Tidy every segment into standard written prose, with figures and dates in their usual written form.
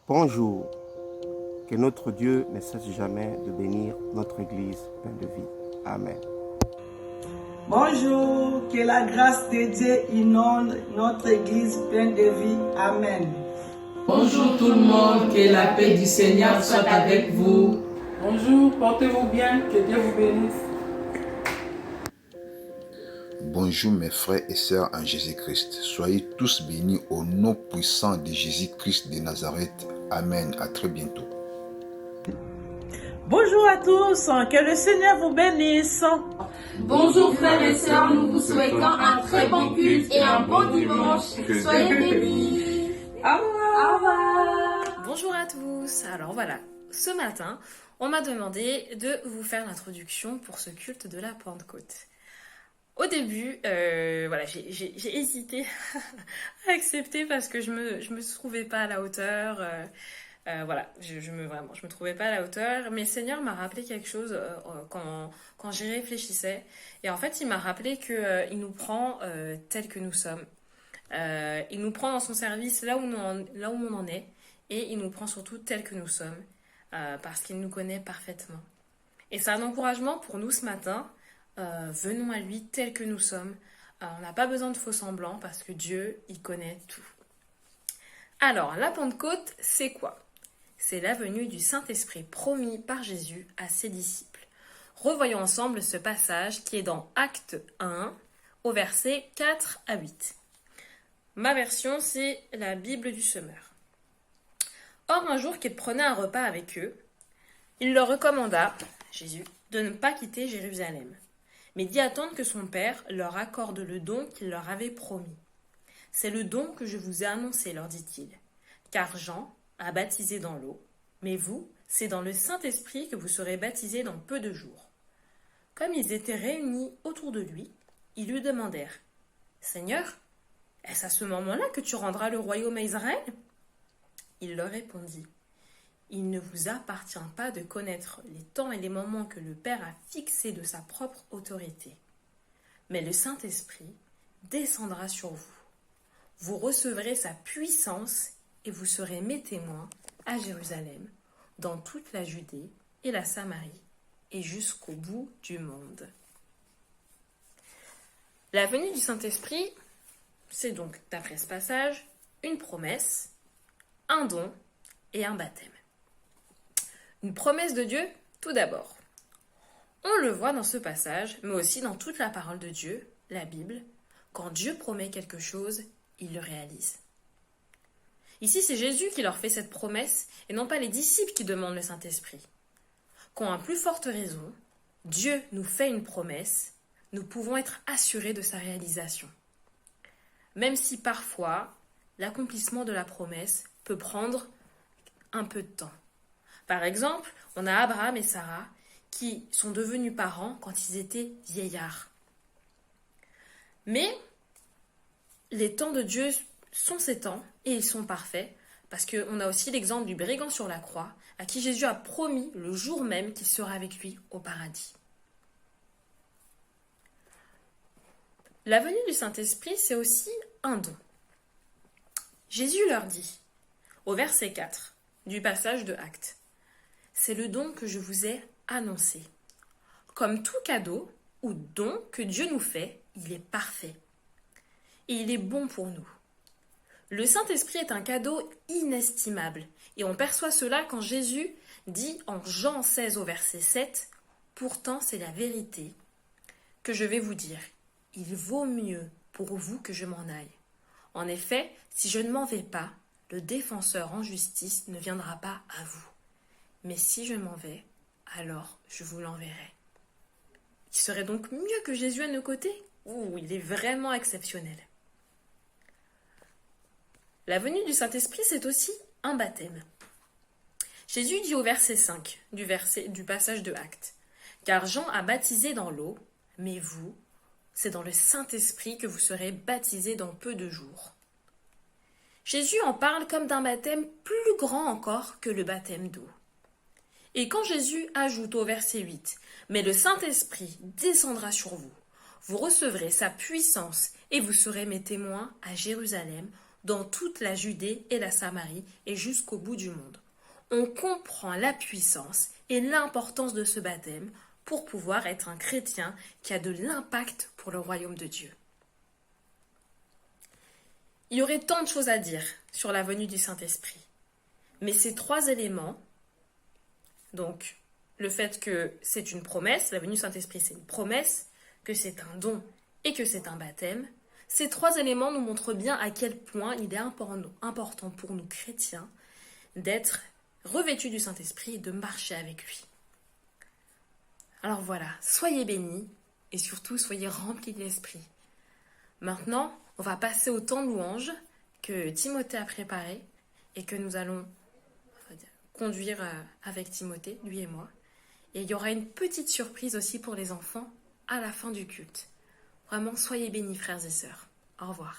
Bonjour, que notre Dieu ne cesse jamais de bénir notre Église pleine de vie. Amen. Bonjour, que la grâce de Dieu inonde notre Église pleine de vie. Amen. Bonjour tout le monde, que la paix du Seigneur soit avec vous. Bonjour, portez-vous bien, que Dieu vous bénisse. Bonjour mes frères et sœurs en Jésus-Christ. Soyez tous bénis au nom puissant de Jésus-Christ de Nazareth. Amen. À très bientôt. Bonjour à tous, que le Seigneur vous bénisse. Bonjour frères et sœurs, nous vous souhaitons un très bon culte et un bon dimanche. Soyez bénis. Au revoir. Bonjour à tous. Alors voilà, ce matin, on m'a demandé de vous faire l'introduction pour ce culte de la Pentecôte. Au début, j'ai hésité à accepter parce que je me trouvais pas à la hauteur. Je me trouvais pas à la hauteur. Mais le Seigneur m'a rappelé quelque chose quand j'y réfléchissais. Et en fait, il m'a rappelé que il nous prend tels que nous sommes. Il nous prend dans son service là où on en est. Et il nous prend surtout tels que nous sommes. Parce qu'il nous connaît parfaitement. Et c'est un encouragement pour nous ce matin. Venons à lui tel que nous sommes. On n'a pas besoin de faux semblants parce que Dieu, il connaît tout. Alors, la Pentecôte, c'est quoi? C'est la venue du Saint-Esprit promis par Jésus à ses disciples. Revoyons ensemble ce passage qui est dans Actes 1, au verset 4 à 8. Ma version, c'est la Bible du Semeur. Or, un jour qu'il prenait un repas avec eux, il leur recommanda, Jésus, de ne pas quitter Jérusalem, mais d'y attendre que son Père leur accorde le don qu'il leur avait promis. C'est le don que je vous ai annoncé, leur dit-il. Car Jean a baptisé dans l'eau, mais vous, c'est dans le Saint-Esprit que vous serez baptisés dans peu de jours. Comme ils étaient réunis autour de lui, ils lui demandèrent, Seigneur, est-ce à ce moment-là que tu rendras le royaume à Israël? Il leur répondit, il ne vous appartient pas de connaître les temps et les moments que le Père a fixés de sa propre autorité. Mais le Saint-Esprit descendra sur vous. Vous recevrez sa puissance et vous serez mes témoins à Jérusalem, dans toute la Judée et la Samarie, et jusqu'au bout du monde. La venue du Saint-Esprit, c'est donc, d'après ce passage, une promesse, un don et un baptême. Une promesse de Dieu, tout d'abord. On le voit dans ce passage, mais aussi dans toute la parole de Dieu, la Bible. Quand Dieu promet quelque chose, il le réalise. Ici, c'est Jésus qui leur fait cette promesse, et non pas les disciples qui demandent le Saint-Esprit. Qu'en à plus forte raison, Dieu nous fait une promesse, nous pouvons être assurés de sa réalisation. Même si parfois, l'accomplissement de la promesse peut prendre un peu de temps. Par exemple, on a Abraham et Sarah qui sont devenus parents quand ils étaient vieillards. Mais les temps de Dieu sont ces temps et ils sont parfaits parce qu'on a aussi l'exemple du brigand sur la croix à qui Jésus a promis le jour même qu'il sera avec lui au paradis. La venue du Saint-Esprit, c'est aussi un don. Jésus leur dit, au verset 4 du passage de Actes, c'est le don que je vous ai annoncé. Comme tout cadeau ou don que Dieu nous fait, il est parfait. Et il est bon pour nous. Le Saint-Esprit est un cadeau inestimable. Et on perçoit cela quand Jésus dit en Jean 16 au verset 7, « Pourtant c'est la vérité que je vais vous dire. Il vaut mieux pour vous que je m'en aille. En effet, si je ne m'en vais pas, le défenseur en justice ne viendra pas à vous. Mais si je m'en vais, alors je vous l'enverrai. » Il serait donc mieux que Jésus à nos côtés? Il est vraiment exceptionnel. La venue du Saint-Esprit, c'est aussi un baptême. Jésus dit au verset 5 du passage de Actes, « Car Jean a baptisé dans l'eau, mais vous, c'est dans le Saint-Esprit que vous serez baptisés dans peu de jours. » Jésus en parle comme d'un baptême plus grand encore que le baptême d'eau. Et quand Jésus ajoute au verset 8, « Mais le Saint-Esprit descendra sur vous. Vous recevrez sa puissance et vous serez mes témoins à Jérusalem, dans toute la Judée et la Samarie et jusqu'au bout du monde. On comprend la puissance et l'importance de ce baptême pour pouvoir être un chrétien qui a de l'impact pour le royaume de Dieu. Il y aurait tant de choses à dire sur la venue du Saint-Esprit, mais ces 3 éléments, donc le fait que c'est une promesse, la venue du Saint-Esprit c'est une promesse, que c'est un don et que c'est un baptême, ces 3 éléments nous montrent bien à quel point il est important pour nous chrétiens d'être revêtus du Saint-Esprit et de marcher avec lui. Alors voilà, soyez bénis et surtout soyez remplis de l'Esprit. Maintenant, on va passer au temps de louange que Timothée a préparé et que nous allons conduire avec Timothée, lui et moi. Et il y aura une petite surprise aussi pour les enfants à la fin du culte. Vraiment, soyez bénis, frères et sœurs. Au revoir.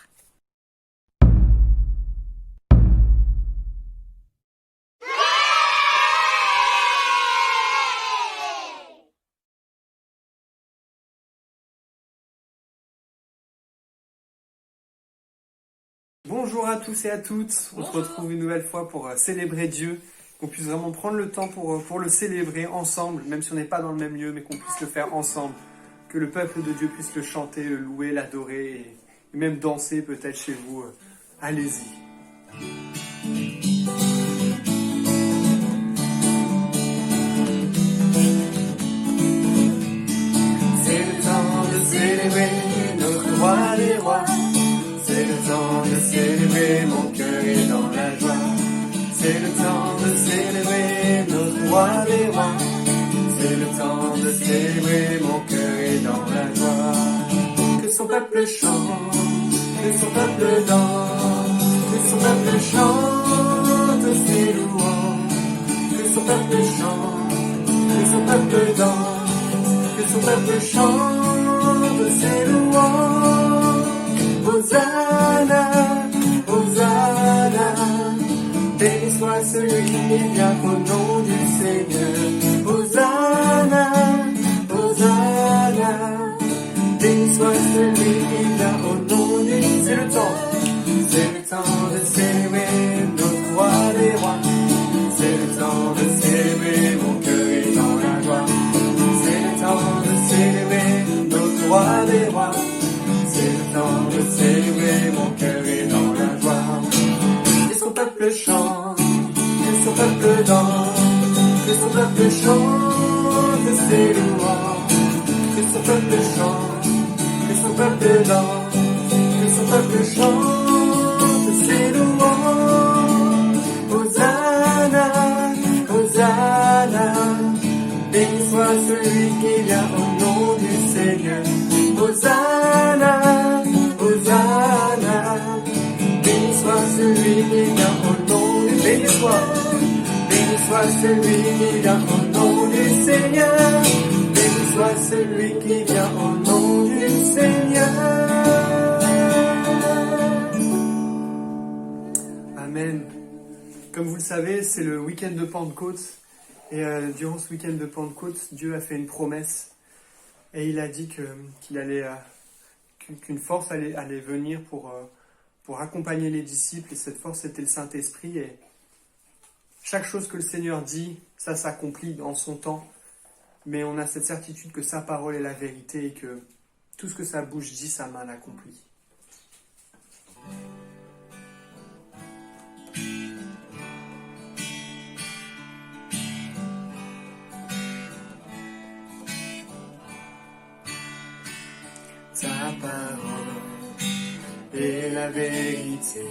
Bonjour à tous et à toutes, on se retrouve une nouvelle fois pour célébrer Dieu, qu'on puisse vraiment prendre le temps pour le célébrer ensemble, même si on n'est pas dans le même lieu, mais qu'on puisse le faire ensemble, que le peuple de Dieu puisse le chanter, le louer, l'adorer et même danser peut-être chez vous. Allez-y. C'est le temps de célébrer notre roi des rois. C'est le temps de célébrer, mon cœur est dans la joie. C'est le temps de célébrer notre roi des rois. C'est le temps de célébrer, mon cœur est dans la joie. Que son peuple chante, que son peuple danse, que son peuple chante ses louanges. Que son peuple chante, que son peuple danse, que son peuple chante ses louanges. Hosanna, Hosanna, béni soit celui qui vient au nom du Seigneur. Hosanna, Hosanna, béni soit celui qui vient au nom du Seigneur. C'est le temps de célébrer notre roi des rois. C'est le temps de célébrer, mon cœur est dans la joie. C'est le temps de célébrer notre roi des rois. C'est le temps de célébrer, mon cœur est dans la joie. Que son peuple chante, que son peuple danse, que son peuple chante ses louanges. Que son peuple chante, que son peuple danse, que son peuple chante ses louanges. Hosanna, Hosanna, béni soit celui qui vient au nom du Seigneur. Hosanna, Hosanna, béni soit celui qui vient au nom du Seigneur. Béni soit celui qui vient au nom du Seigneur. Béni soit celui qui vient au nom du Seigneur. Amen. Comme vous le savez, c'est le week-end de Pentecôte. Et durant ce week-end de Pentecôte, Dieu a fait une promesse. Et il a dit qu'une force allait venir pour accompagner les disciples. Et cette force, c'était le Saint-Esprit. Et chaque chose que le Seigneur dit, ça s'accomplit en son temps. Mais on a cette certitude que sa parole est la vérité et que tout ce que sa bouche dit, sa main l'accomplit. Ta parole est la vérité,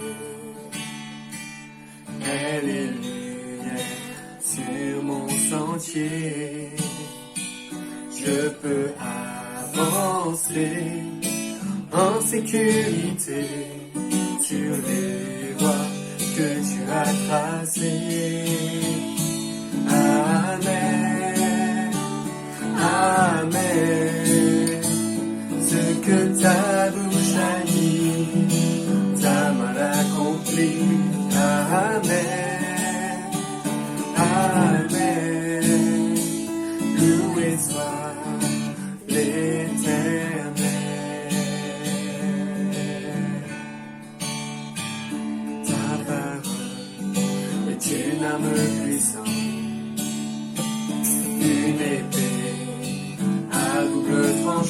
elle est lumière sur mon sentier. Je peux avancer en sécurité sur les voies que tu as tracées. Amen, Amen. Ce que ta bouche a dit, ta main l'accomplit. Amen, Amen. Loué soit l'Éternel.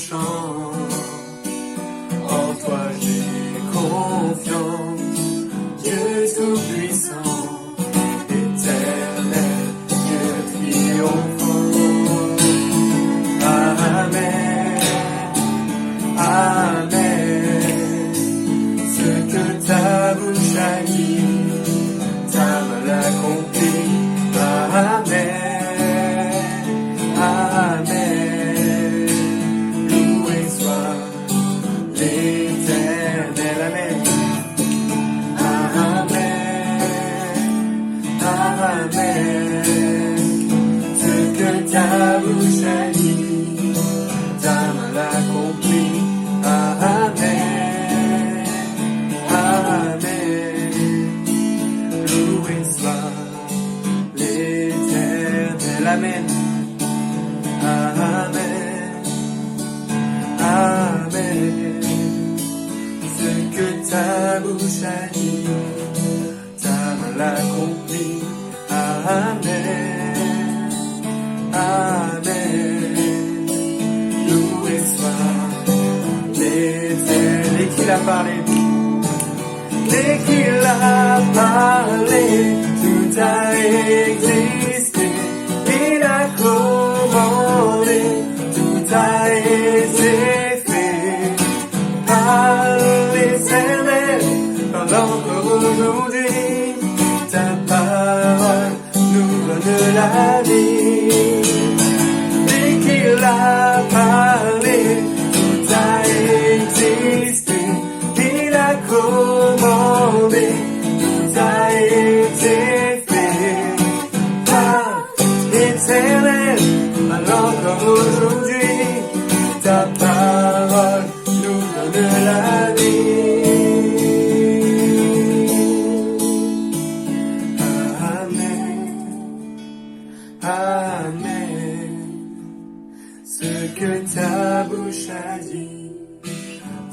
chant. En toi j'ai confiance, Dieu tout-puissant, éternel, Dieu triomphant. Amen, Amen. Ce que ta bouche a dit, ta main l'accomplit. Amen, Amen. Loué soit l'Éternel. Amen, Amen, Amen. Ce que ta bouche a dit, ta main l'accomplit. Amen, Amen. Loué soit l'Éternel. Amen, Amen, Amen. Ce que ta bouche a dit, ta main l'accomplit. Amen, Amen. Loué soit l'Éternel. Et qu'il a parlé, dès qu'il a parlé, tout a existé. Il a commandé, tout a été fait. Par l'Éternel, pendant qu'aujourd'hui, ta parole nous donne la vie. Dès qu'il a parlé, tout a existé. Il a commandé, tout a été fait. Par l'Éternel, alors comme aujourd'hui, ta parole nous donne la vie. Amen, Amen. Ce que ta bouche a dit,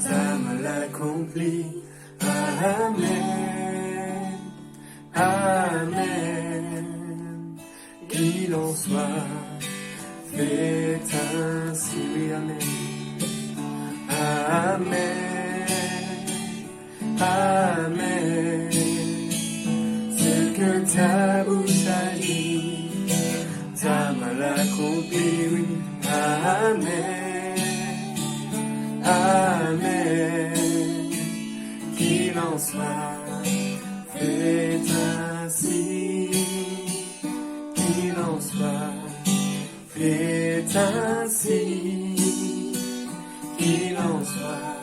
ta main l'accomplit. Amen, Amen. Qu'il en soit fait ainsi. Amen, Amen, Amen. Ce que ta bouche a dit, ta main l'accomplit. Oui. Amen, Amen. Qu'il en soit fait ainsi. Qu'il en soit fait ainsi. Qu'il en soit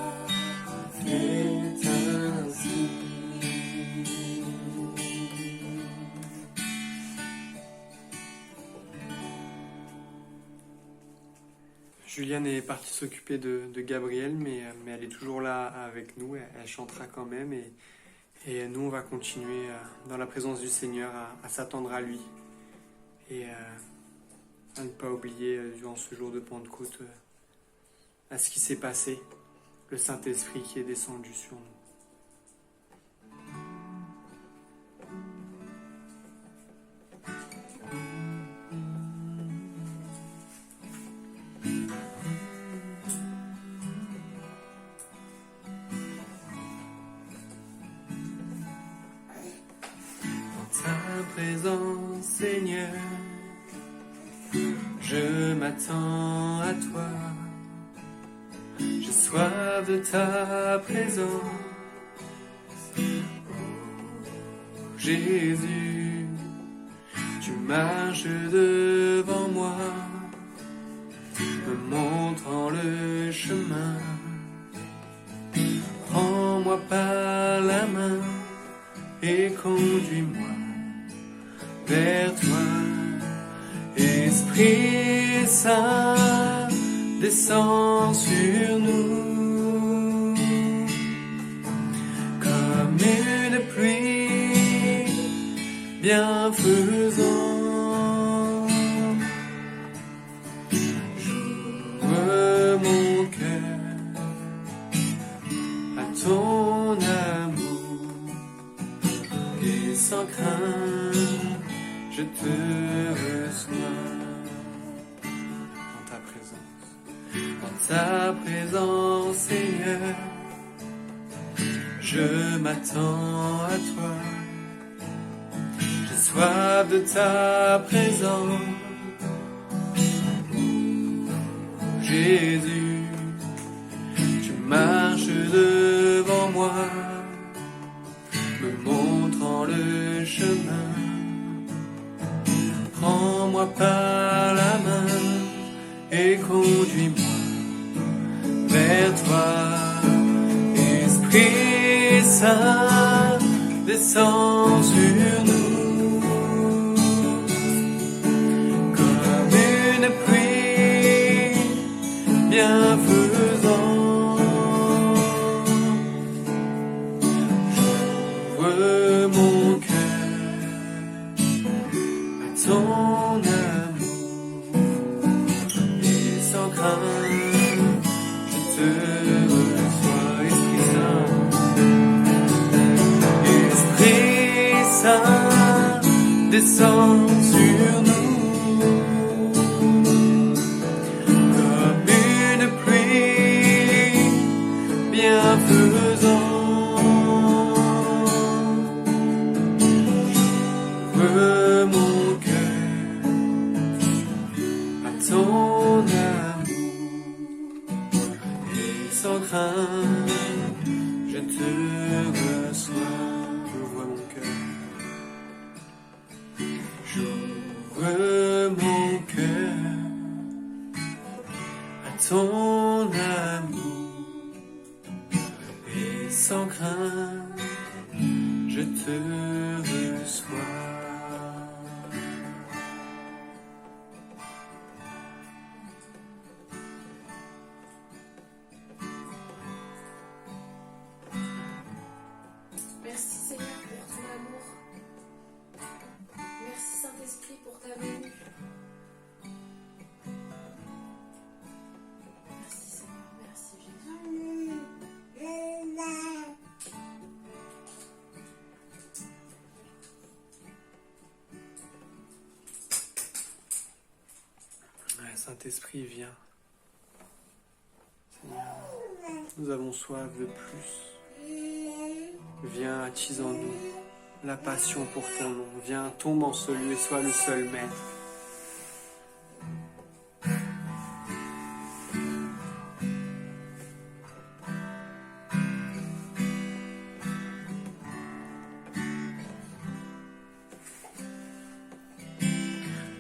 fait ainsi. Juliane est partie s'occuper de Gabriel, mais elle est toujours là avec nous, elle chantera quand même, et nous on va continuer dans la présence du Seigneur à s'attendre à lui, et à ne pas oublier durant ce jour de Pentecôte à ce qui s'est passé, le Saint-Esprit qui est descendu sur nous. Présence, Seigneur, je m'attends à toi. J'ai soif de ta présence. Oh, Jésus, tu marches devant moi, me montrant le chemin. Prends-moi par la main et conduis-moi vers toi. Esprit Saint, descends sur nous comme une pluie bienfaisante. J'ouvre mon cœur à ton amour et sans crainte je te reçois dans ta présence. En ta présence, Seigneur, je m'attends à toi. J'ai soif de ta présence. Jésus, tu marches devant moi, me montrant le chemin. Prends-moi par la main et conduis-moi vers toi. Esprit Saint, descends sur nous comme une pluie bienfaisante. J'ouvre mon cœur à ton amour et sans crainte je te reçois, Esprit Saint, descends sur nous comme une pluie bienfaisante. J'ouvre mon cœur à ton amour et sans crainte je te reçois. J'ouvre mon cœur. J'ouvre mon cœur à ton amour et sans crainte je te reçois. Merci Seigneur pour ton amour. Merci Saint-Esprit pour ta venue. Merci Seigneur, merci Jésus. Ouais, Saint-Esprit, viens. Seigneur, nous avons soif de plus. Viens, attise en nous la passion pour ton nom. Viens, tombe en ce lieu et sois le seul maître.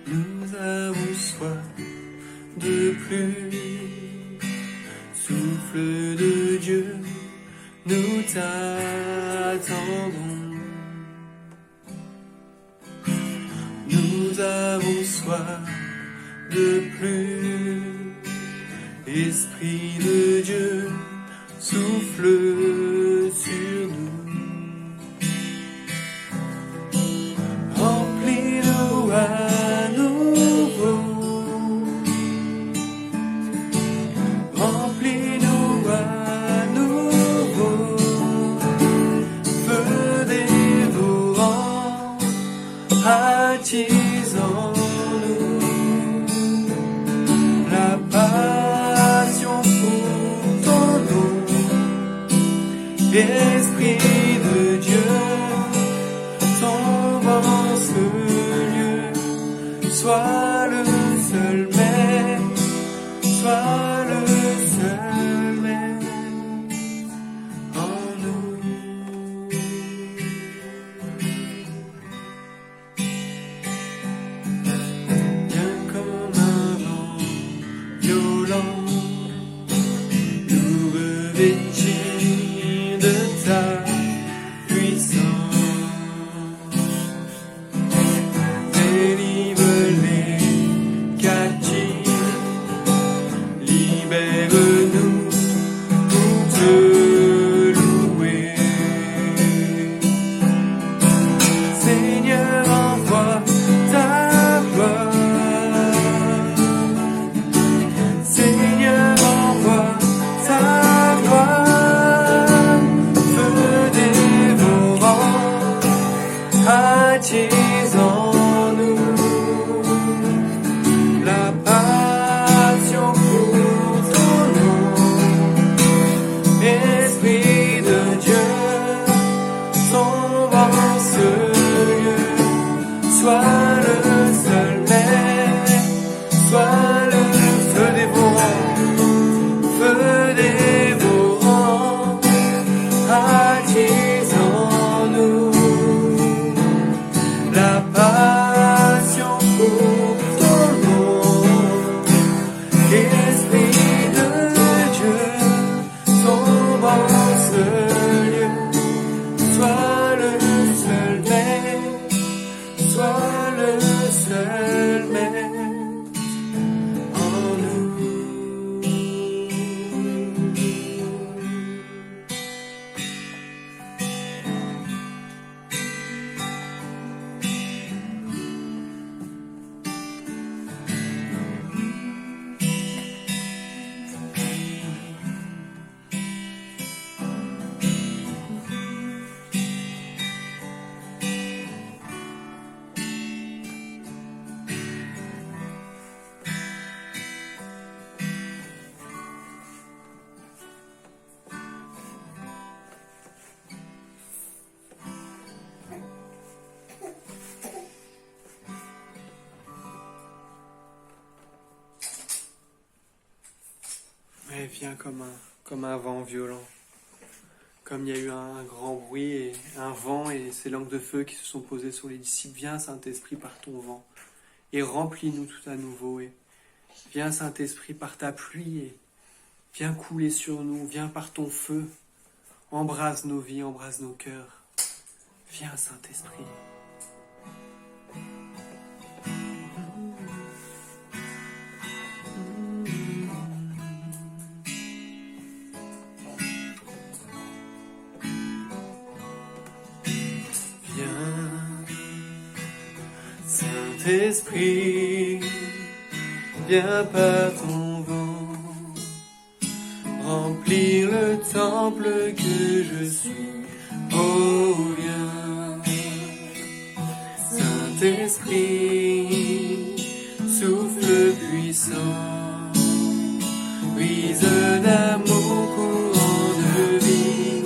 Nous avons soif de plus, souffle de Dieu, nous t'attendons. Nous avons soif de plus, Esprit de Dieu, souffle sur nous. Remplis-nous à nouveau, remplis-nous à nouveau, feu dévorant, attise en nous la passion pour ton nom. Esprit de Dieu, tombe en ce lieu, sois le seul maître, sois le seul maître en nous. Viens comme un vent violent, nous revêtir de ta puissance. Délivre les captifs, libère-nous pour te louer. Seigneur, envoie ta gloire. Seigneur, Ouais, viens comme un vent violent. Comme il y a eu un grand bruit et un vent et ces langues de feu qui se sont posées sur les disciples. Viens, Saint-Esprit, par ton vent et remplis-nous tout à nouveau. Et viens, Saint-Esprit, par ta pluie et viens couler sur nous. Viens par ton feu. Embrase nos vies, embrase nos cœurs. Viens, Saint-Esprit. Saint-Esprit, viens par ton vent, remplir le temple que je suis. Oh, viens, Saint-Esprit, souffle puissant, brise d'amour, courant de vie,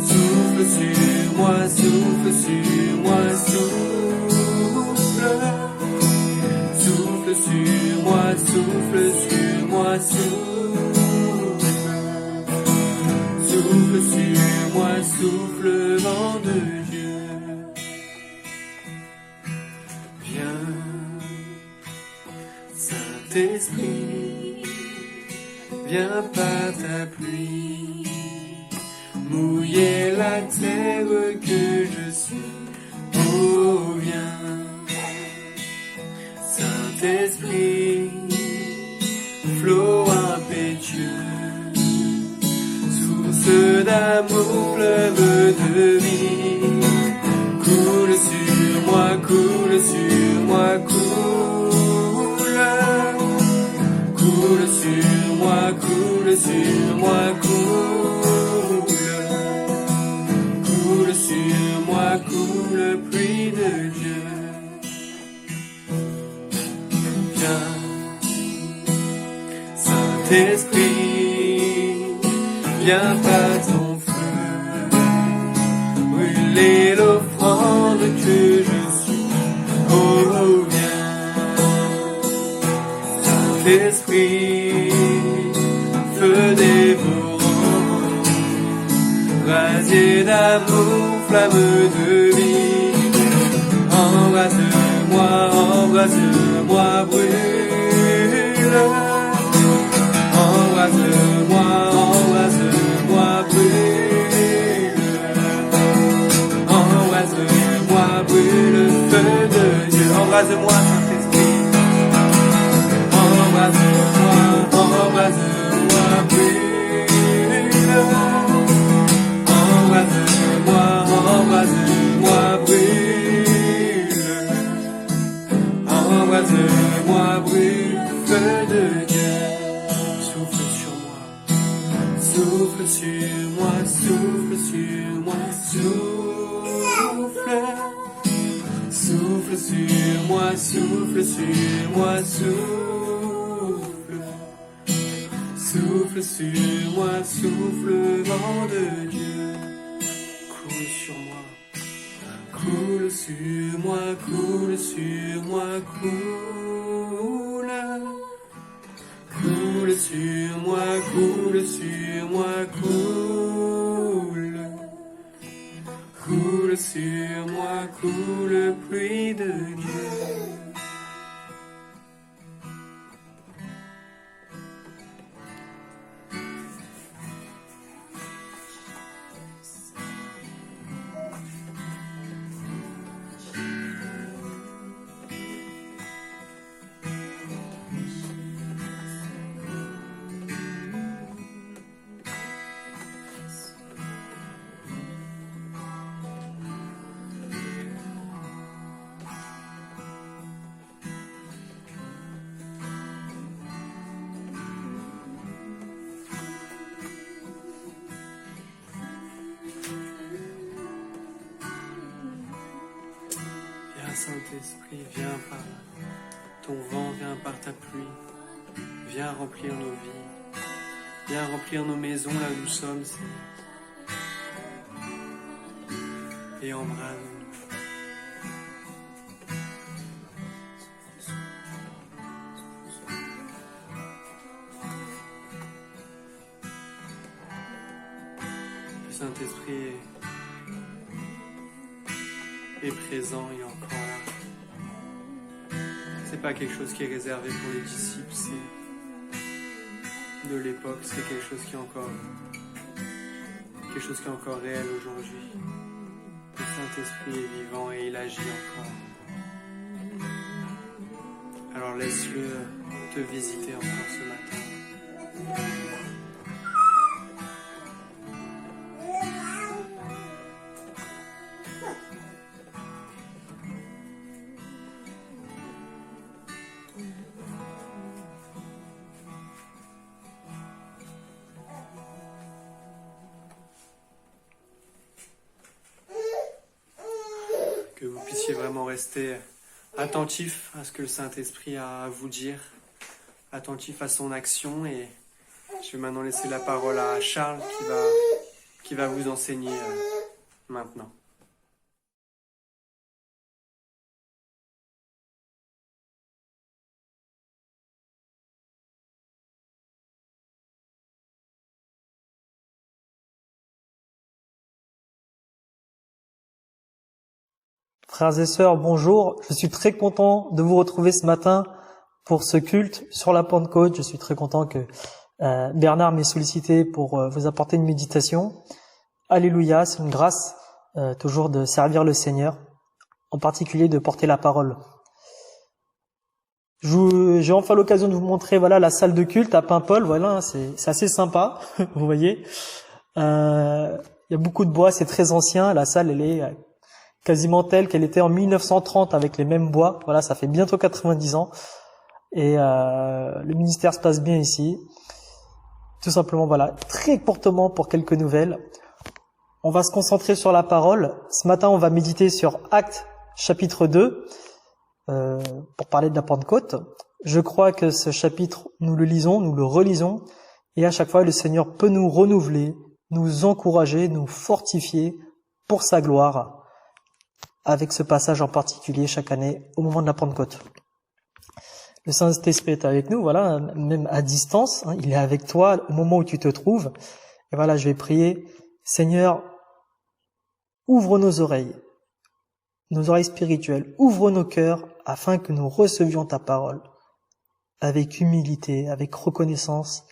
souffle sur moi, souffle sur moi, souffle sur moi, souffle sur moi, souffle sur moi, souffle vent de Dieu. Viens, Saint-Esprit, viens par ta pluie, mouiller la terre que je suis. Oh, viens, Saint-Esprit, flot impétueux, source d'amour, fleuve de vie, coule sur moi, coule sur moi, coule, coule sur moi, coule sur moi, coule sur moi, coule, pluie de Dieu. Saint-Esprit, viens par ton feu, brûler l'offrande que je suis. Oh, viens, Saint-Esprit, feu dévorant, brasier d'amour, flamme de vie. Embrase-moi, embrase-moi, brûle. Embrase-moi, embrase-moi, brûle. Embrase-moi, brûle, feu de Dieu. Embrase-moi, Saint-Esprit. Embrase-moi, embrase-moi, brûle. Embrase-moi, embrase-moi, brûle. Embrase-moi, brûle, feu de Dieu. Souffle sur moi, souffle sur moi, souffle sur moi, souffle. Souffle sur moi, souffle sur moi, souffle. Souffle sur moi, souffle vent de Dieu. Coule sur moi, coule sur moi, coule sur moi, coule. Coule sur moi, coule sur moi, coule. Coule sur moi, coule, pluie de Dieu. Saint-Esprit, viens par ton vent, viens par ta pluie, viens remplir nos vies, viens remplir nos maisons là où nous sommes, Seigneur. Et embrase-nous. Saint-Esprit est présent, il est encore là. C'est pas quelque chose qui est réservé pour les disciples, c'est de l'époque, c'est quelque chose qui est encore réel aujourd'hui. Le Saint-Esprit est vivant et il agit encore. Alors laisse-le te visiter encore ce matin. Que vous puissiez vraiment rester attentif à ce que le Saint-Esprit a à vous dire, attentif à son action. Et je vais maintenant laisser la parole à Charles qui va vous enseigner maintenant. Frères et sœurs, bonjour. Je suis très content de vous retrouver ce matin pour ce culte sur la Pentecôte. Je suis très content que Bernard m'ait sollicité pour vous apporter une méditation. Alléluia, c'est une grâce toujours de servir le Seigneur, en particulier de porter la parole. J'ai enfin l'occasion de vous montrer la salle de culte à Paimpol. Voilà, c'est assez sympa, vous voyez. Il y a beaucoup de bois, c'est très ancien. La salle, elle est quasiment telle qu'elle était en 1930 avec les mêmes bois. Voilà, ça fait bientôt 90 ans. Et le ministère se passe bien ici. Tout simplement, très courtement pour quelques nouvelles. On va se concentrer sur la parole. Ce matin, on va méditer sur Actes chapitre 2 pour parler de la Pentecôte. Je crois que ce chapitre, nous le lisons, nous le relisons. Et à chaque fois, le Seigneur peut nous renouveler, nous encourager, nous fortifier pour sa gloire, avec ce passage en particulier chaque année au moment de la Pentecôte. Le Saint-Esprit est avec nous, même à distance, il est avec toi au moment où tu te trouves. Et je vais prier, Seigneur, ouvre nos oreilles spirituelles, ouvre nos cœurs afin que nous recevions ta parole avec humilité, avec reconnaissance,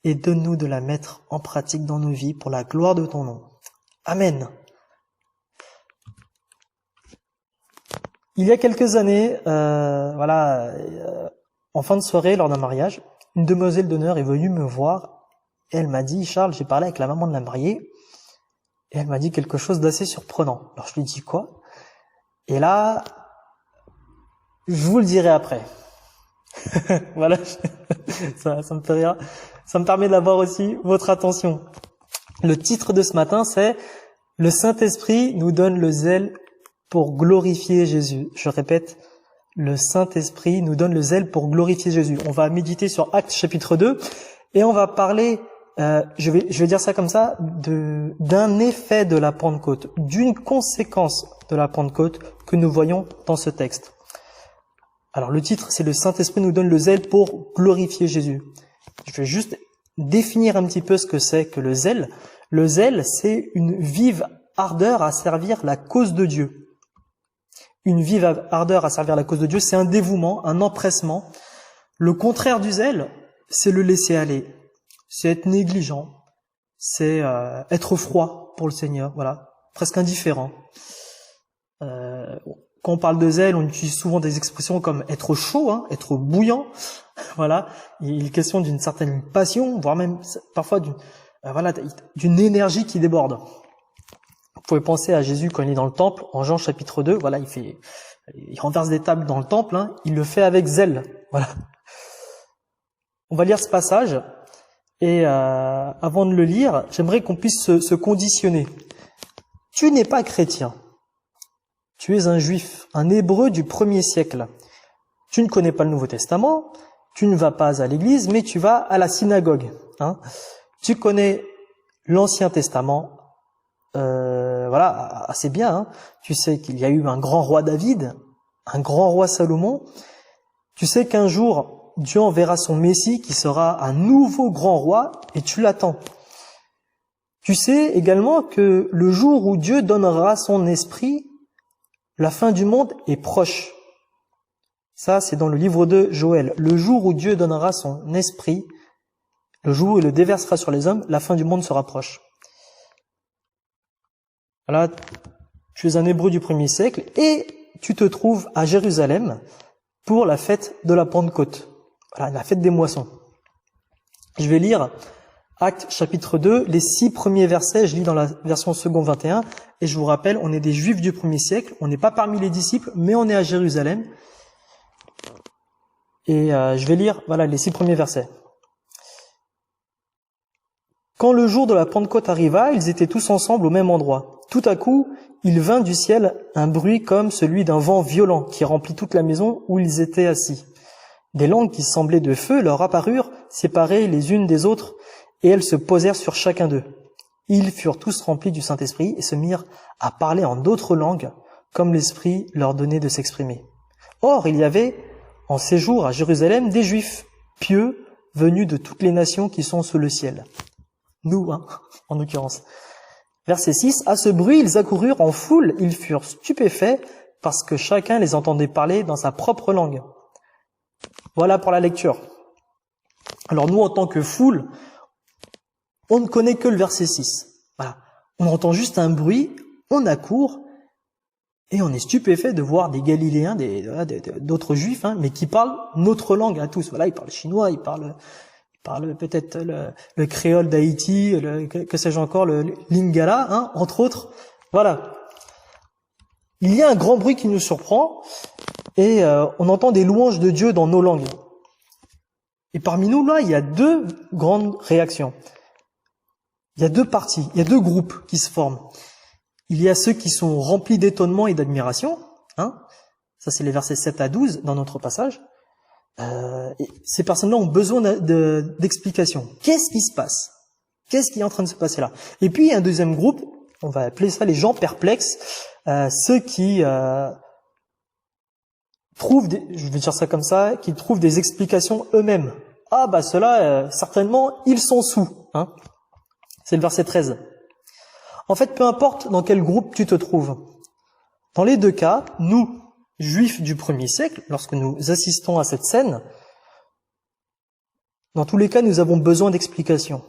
et donne-nous de la mettre en pratique dans nos vies pour la gloire de ton nom. Amen. Il y a quelques années, en fin de soirée, lors d'un mariage, une demoiselle d'honneur est venue me voir et elle m'a dit, Charles, j'ai parlé avec la maman de la mariée et elle m'a dit quelque chose d'assez surprenant. Alors je lui dis quoi? Et là, je vous le dirai après. Voilà, ça me fait rire. Ça me permet d'avoir aussi votre attention. Le titre de ce matin, c'est « Le Saint-Esprit nous donne le zèle pour glorifier Jésus ». Je répète, le Saint-Esprit nous donne le zèle pour glorifier Jésus. On va méditer sur Actes chapitre 2 et on va parler, je vais dire ça comme ça, d'un effet de la Pentecôte, d'une conséquence de la Pentecôte que nous voyons dans ce texte. Alors le titre, c'est « Le Saint-Esprit nous donne le zèle pour glorifier Jésus ». Je vais juste définir un petit peu ce que c'est que le zèle. Le zèle, c'est une vive ardeur à servir la cause de Dieu. Une vive ardeur à servir la cause de Dieu, c'est un dévouement, un empressement. Le contraire du zèle, c'est le laisser aller. C'est être négligent. C'est être froid pour le Seigneur, presque indifférent. Quand on parle de zèle, on utilise souvent des expressions comme être chaud, être bouillant. Il est question d'une certaine passion, voire même parfois d'une énergie qui déborde. Vous pouvez penser à Jésus quand il est dans le temple, en Jean chapitre 2, il renverse des tables dans le temple, il le fait avec zèle. On va lire ce passage, et avant de le lire, j'aimerais qu'on puisse se conditionner. Tu n'es pas chrétien. Tu es un juif, un hébreu du 1er siècle. Tu ne connais pas le Nouveau Testament, tu ne vas pas à l'église, mais tu vas à la synagogue. Tu connais l'Ancien Testament, assez bien. Tu sais qu'il y a eu un grand roi David, un grand roi Salomon. Tu sais qu'un jour, Dieu enverra son Messie qui sera un nouveau grand roi et tu l'attends. Tu sais également que le jour où Dieu donnera son esprit, la fin du monde est proche. Ça, c'est dans le livre de Joël. Le jour où Dieu donnera son esprit, le jour où il le déversera sur les hommes, la fin du monde se rapproche. Voilà, tu es un Hébreu du 1er siècle et tu te trouves à Jérusalem pour la fête de la Pentecôte. Voilà, la fête des moissons. Je vais lire Actes chapitre 2, les 6 premiers versets, je lis dans la version second 21, et je vous rappelle, on est des Juifs du 1er siècle, on n'est pas parmi les disciples, mais on est à Jérusalem. Et je vais lire, voilà, les 6 premiers versets. Quand le jour de la Pentecôte arriva, ils étaient tous ensemble au même endroit. Tout à coup, il vint du ciel un bruit comme celui d'un vent violent qui remplit toute la maison où ils étaient assis. Des langues qui semblaient de feu leur apparurent, séparées les unes des autres, et elles se posèrent sur chacun d'eux. Ils furent tous remplis du Saint-Esprit et se mirent à parler en d'autres langues, comme l'Esprit leur donnait de s'exprimer. Or, il y avait en séjour à Jérusalem des Juifs pieux venus de toutes les nations qui sont sous le ciel. Nous, en l'occurrence. Verset 6, à ce bruit, ils accoururent en foule, ils furent stupéfaits parce que chacun les entendait parler dans sa propre langue. Voilà pour la lecture. Alors nous, en tant que foule, on ne connaît que le verset 6. Voilà. On entend juste un bruit, on accourt, et on est stupéfait de voir des Galiléens, d'autres Juifs, mais qui parlent notre langue à tous. Voilà, ils parlent chinois, ils parlent peut-être le créole d'Haïti, que sais-je encore, le lingala, entre autres. Voilà. Il y a un grand bruit qui nous surprend, et on entend des louanges de Dieu dans nos langues. Et parmi nous, là, il y a deux grandes réactions. Il y a deux parties, il y a deux groupes qui se forment. Il y a ceux qui sont remplis d'étonnement et d'admiration. Ça, c'est les versets 7 à 12 dans notre passage. Et ces personnes-là ont besoin d'explications. Qu'est-ce qui se passe? Qu'est-ce qui est en train de se passer là? Et puis, il y a un deuxième groupe, on va appeler ça les gens perplexes, ceux qui trouvent, je vais dire ça comme ça, qui trouvent des explications eux-mêmes. Ah bah ceux-là, certainement, ils sont sous. C'est le verset 13. En fait, peu importe dans quel groupe tu te trouves. Dans les deux cas, nous, Juifs du 1er siècle, lorsque nous assistons à cette scène, dans tous les cas, nous avons besoin d'explications.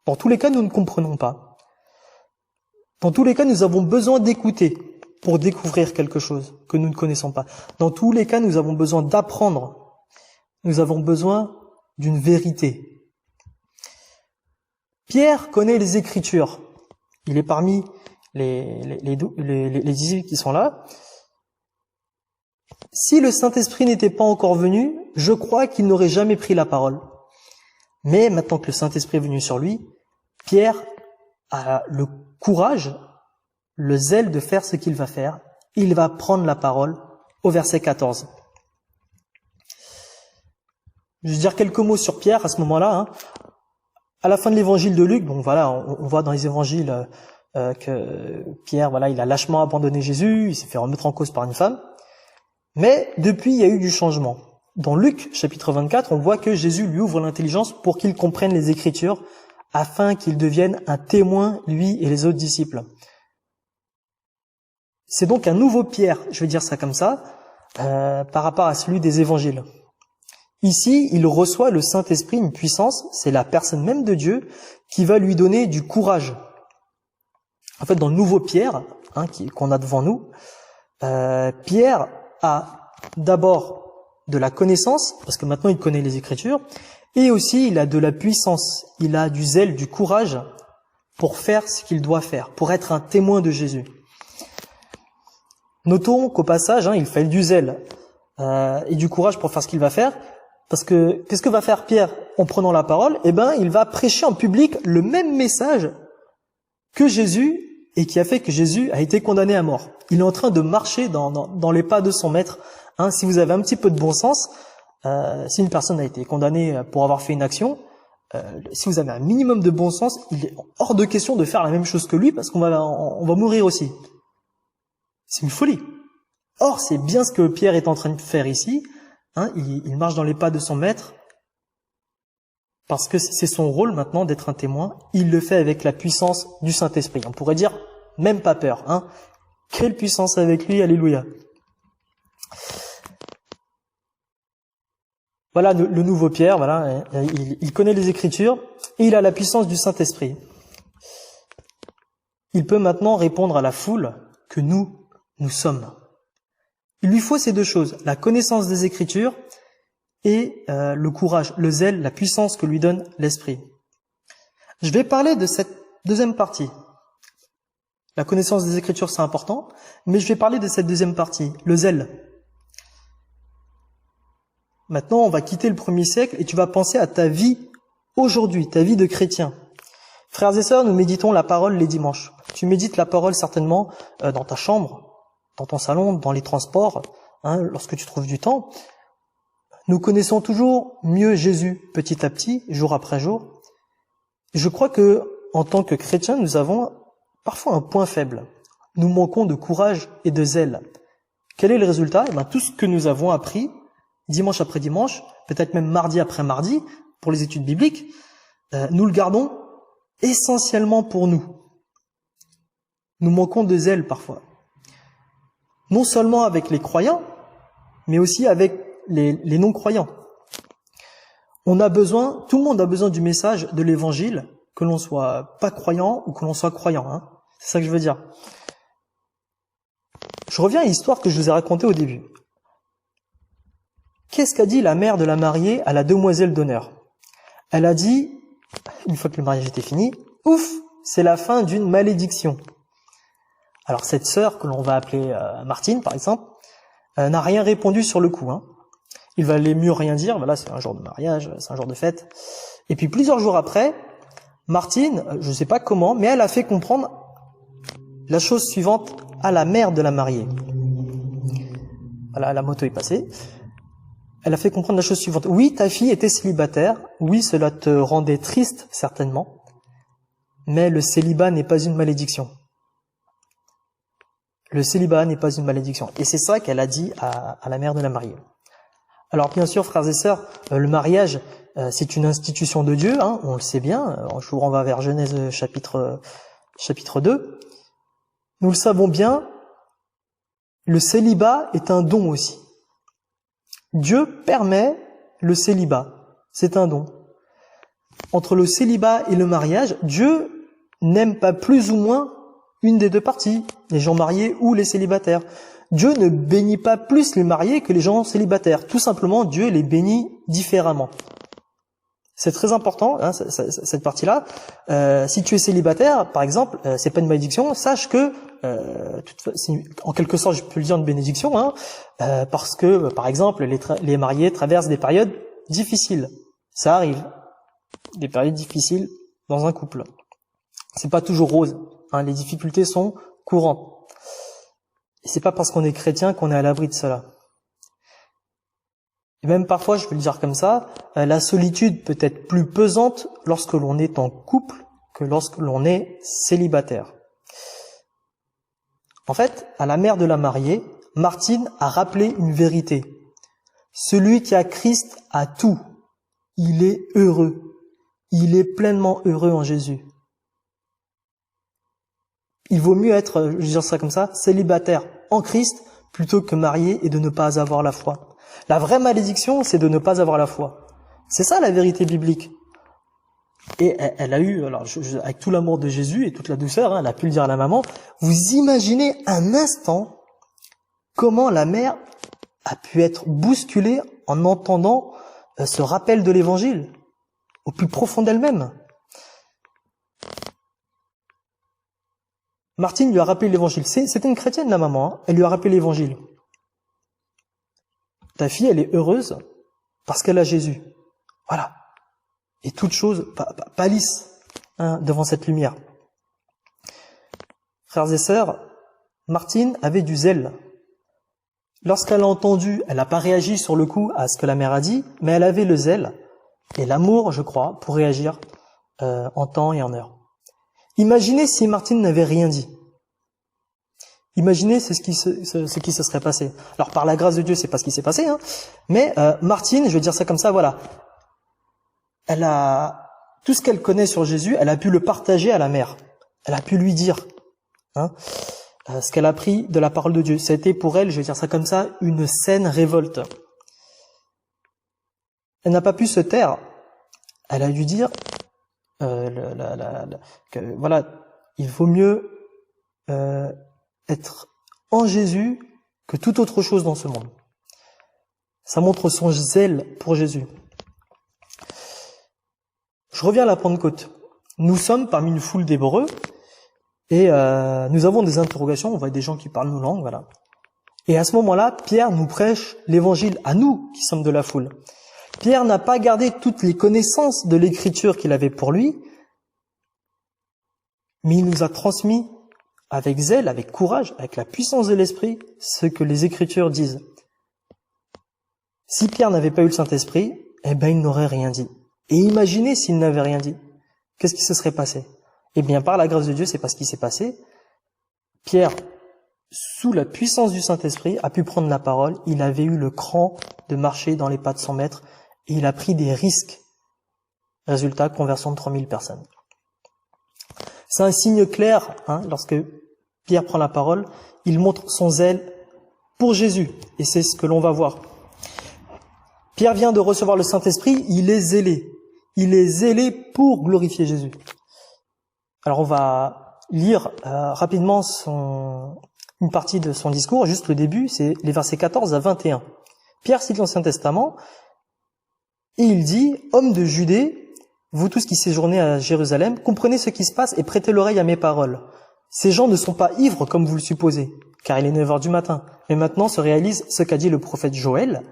Dans tous les cas, nous ne comprenons pas. Dans tous les cas, nous avons besoin d'écouter pour découvrir quelque chose que nous ne connaissons pas. Dans tous les cas, nous avons besoin d'apprendre. Nous avons besoin d'une vérité. Pierre connaît les Écritures. Il est parmi les disciples qui sont là. Si le Saint-Esprit n'était pas encore venu, je crois qu'il n'aurait jamais pris la parole. Mais maintenant que le Saint-Esprit est venu sur lui, Pierre a le courage, le zèle de faire ce qu'il va faire. Il va prendre la parole au verset 14. Je vais dire quelques mots sur Pierre à ce moment-là. À la fin de l'évangile de Luc, donc voilà, on voit dans les évangiles que Pierre, voilà, il a lâchement abandonné Jésus, il s'est fait remettre en cause par une femme. Mais depuis, il y a eu du changement. Dans Luc, chapitre 24, on voit que Jésus lui ouvre l'intelligence pour qu'il comprenne les Écritures, afin qu'il devienne un témoin, lui et les autres disciples. C'est donc un nouveau Pierre, je vais dire ça comme ça, par rapport à celui des évangiles. Ici, il reçoit le Saint-Esprit, une puissance, c'est la personne même de Dieu, qui va lui donner du courage. En fait, dans le nouveau Pierre, qu'on a devant nous, Pierre a d'abord de la connaissance, parce que maintenant il connaît les Écritures, et aussi il a de la puissance, il a du zèle, du courage pour faire ce qu'il doit faire, pour être un témoin de Jésus. Notons qu'au passage, il fait du zèle et du courage pour faire ce qu'il va faire, parce que qu'est-ce que va faire Pierre en prenant la parole? Il va prêcher en public le même message que Jésus, et qui a fait que Jésus a été condamné à mort. Il est en train de marcher dans les pas de son maître. Si vous avez un petit peu de bon sens, si une personne a été condamnée pour avoir fait une action, si vous avez un minimum de bon sens, il est hors de question de faire la même chose que lui, parce qu'on va mourir aussi. C'est une folie. Or, c'est bien ce que Pierre est en train de faire ici. Il marche dans les pas de son maître, parce que c'est son rôle maintenant d'être un témoin. Il le fait avec la puissance du Saint-Esprit. On pourrait dire, même pas peur, hein. Quelle puissance avec lui, alléluia. Voilà le nouveau Pierre, voilà, il connaît les Écritures et il a la puissance du Saint-Esprit. Il peut maintenant répondre à la foule que nous sommes. Il lui faut ces deux choses, la connaissance des Écritures et le courage, le zèle, la puissance que lui donne l'Esprit. Je vais parler de cette deuxième partie. La connaissance des Écritures, c'est important, mais je vais parler de cette deuxième partie, le zèle. Maintenant, on va quitter le premier siècle et tu vas penser à ta vie aujourd'hui, ta vie de chrétien. Frères et sœurs, nous méditons la parole les dimanches. Tu médites la parole certainement dans ta chambre, dans ton salon, dans les transports, hein, lorsque tu trouves du temps. Nous connaissons toujours mieux Jésus petit à petit, jour après jour. Je crois que, en tant que chrétiens, nous avons parfois un point faible. Nous manquons de courage et de zèle. Quel est le résultat? Eh bien, tout ce que nous avons appris, dimanche après dimanche, peut-être même mardi après mardi, pour les études bibliques, nous le gardons essentiellement pour nous. Nous manquons de zèle parfois. Non seulement avec les croyants, mais aussi avec les non-croyants. On a besoin, tout le monde a besoin du message de l'évangile, que l'on soit pas croyant ou que l'on soit croyant, hein. C'est ça que je veux dire. Je reviens à l'histoire que je vous ai racontée au début. Qu'est-ce qu'a dit la mère de la mariée à la demoiselle d'honneur? Elle a dit, une fois que le mariage était fini, « Ouf, c'est la fin d'une malédiction ». Alors cette sœur, que l'on va appeler Martine par exemple, n'a rien répondu sur le coup, hein. Il valait mieux rien dire, voilà, c'est un jour de mariage, c'est un jour de fête. Et puis plusieurs jours après, Martine, je ne sais pas comment, mais elle a fait comprendre la chose suivante à la mère de la mariée. Voilà, la moto est passée. Elle a fait comprendre la chose suivante. Oui, ta fille était célibataire. Oui, cela te rendait triste, certainement. Mais le célibat n'est pas une malédiction. Le célibat n'est pas une malédiction. Et c'est ça qu'elle a dit à la mère de la mariée. Alors, bien sûr, frères et sœurs, le mariage, c'est une institution de Dieu, hein, on le sait bien. Je vous renvoie vers Genèse chapitre 2. Nous le savons bien, le célibat est un don aussi. Dieu permet le célibat, c'est un don. Entre le célibat et le mariage, Dieu n'aime pas plus ou moins une des deux parties, les gens mariés ou les célibataires. Dieu ne bénit pas plus les mariés que les gens célibataires. Tout simplement, Dieu les bénit différemment. C'est très important, hein, cette partie-là. Si tu es célibataire, par exemple, c'est pas une malédiction. Sache que, en quelque sorte, je peux le dire une bénédiction, hein, parce que, par exemple, les mariés traversent des périodes difficiles. Ça arrive, des périodes difficiles dans un couple. C'est pas toujours rose. Hein, les difficultés sont courantes. Et c'est pas parce qu'on est chrétien qu'on est à l'abri de cela. Et même parfois, je vais le dire comme ça, la solitude peut être plus pesante lorsque l'on est en couple que lorsque l'on est célibataire. En fait, à la mère de la mariée, Martine a rappelé une vérité. Celui qui a Christ a tout. Il est heureux. Il est pleinement heureux en Jésus. Il vaut mieux être, je vais dire ça comme ça, célibataire en Christ plutôt que marié et de ne pas avoir la foi. La vraie malédiction, c'est de ne pas avoir la foi. C'est ça la vérité biblique. Et elle a eu, alors avec tout l'amour de Jésus et toute la douceur, hein, elle a pu le dire à la maman, vous imaginez un instant comment la mère a pu être bousculée en entendant ce rappel de l'évangile au plus profond d'elle-même. Martine lui a rappelé l'évangile. C'était une chrétienne, la maman, hein. Elle lui a rappelé l'évangile. Ta fille, elle est heureuse parce qu'elle a Jésus. Voilà. Et toute chose pâlissent, hein, devant cette lumière. Frères et sœurs, Martine avait du zèle. Lorsqu'elle a entendu, elle n'a pas réagi sur le coup à ce que la mère a dit, mais elle avait le zèle et l'amour, je crois, pour réagir en temps et en heure. Imaginez si Martine n'avait rien dit. Imaginez ce qui se serait passé. Alors par la grâce de Dieu, c'est pas ce qui s'est passé, hein. Mais Martine, je vais dire ça comme ça, voilà. tout ce qu'elle connaît sur Jésus, elle a pu le partager à la mère. Elle a pu lui dire ce qu'elle a appris de la parole de Dieu. Ça a été pour elle, je vais dire ça comme ça, une saine révolte. Elle n'a pas pu se taire. Elle a dû dire que voilà, il vaut mieux être en Jésus que toute autre chose dans ce monde. Ça montre son zèle pour Jésus. Je reviens à la Pentecôte. Nous sommes parmi une foule d'Hébreux et nous avons des interrogations. On voit des gens qui parlent nos langues, voilà. Et à ce moment-là, Pierre nous prêche l'évangile à nous qui sommes de la foule. Pierre n'a pas gardé toutes les connaissances de l'écriture qu'il avait pour lui, mais il nous a transmis avec zèle, avec courage, avec la puissance de l'Esprit, ce que les Écritures disent. Si Pierre n'avait pas eu le Saint-Esprit, eh ben il n'aurait rien dit. Et imaginez s'il n'avait rien dit. Qu'est-ce qui se serait passé? Eh bien, par la grâce de Dieu, c'est pas ce qui s'est passé. Pierre, sous la puissance du Saint-Esprit, a pu prendre la parole. Il avait eu le cran de marcher dans les pas de son maître et il a pris des risques. Résultat, conversion de 3000 personnes. C'est un signe clair, lorsque Pierre prend la parole, il montre son zèle pour Jésus. Et c'est ce que l'on va voir. Pierre vient de recevoir le Saint-Esprit, il est zélé. Il est zélé pour glorifier Jésus. Alors on va lire rapidement une partie de son discours, juste le début, c'est les versets 14 à 21. Pierre cite l'Ancien Testament, et il dit « Hommes de Judée, vous tous qui séjournez à Jérusalem, comprenez ce qui se passe et prêtez l'oreille à mes paroles. Ces gens ne sont pas ivres comme vous le supposez, car il est 9 heures du matin. Mais maintenant se réalise ce qu'a dit le prophète Joël.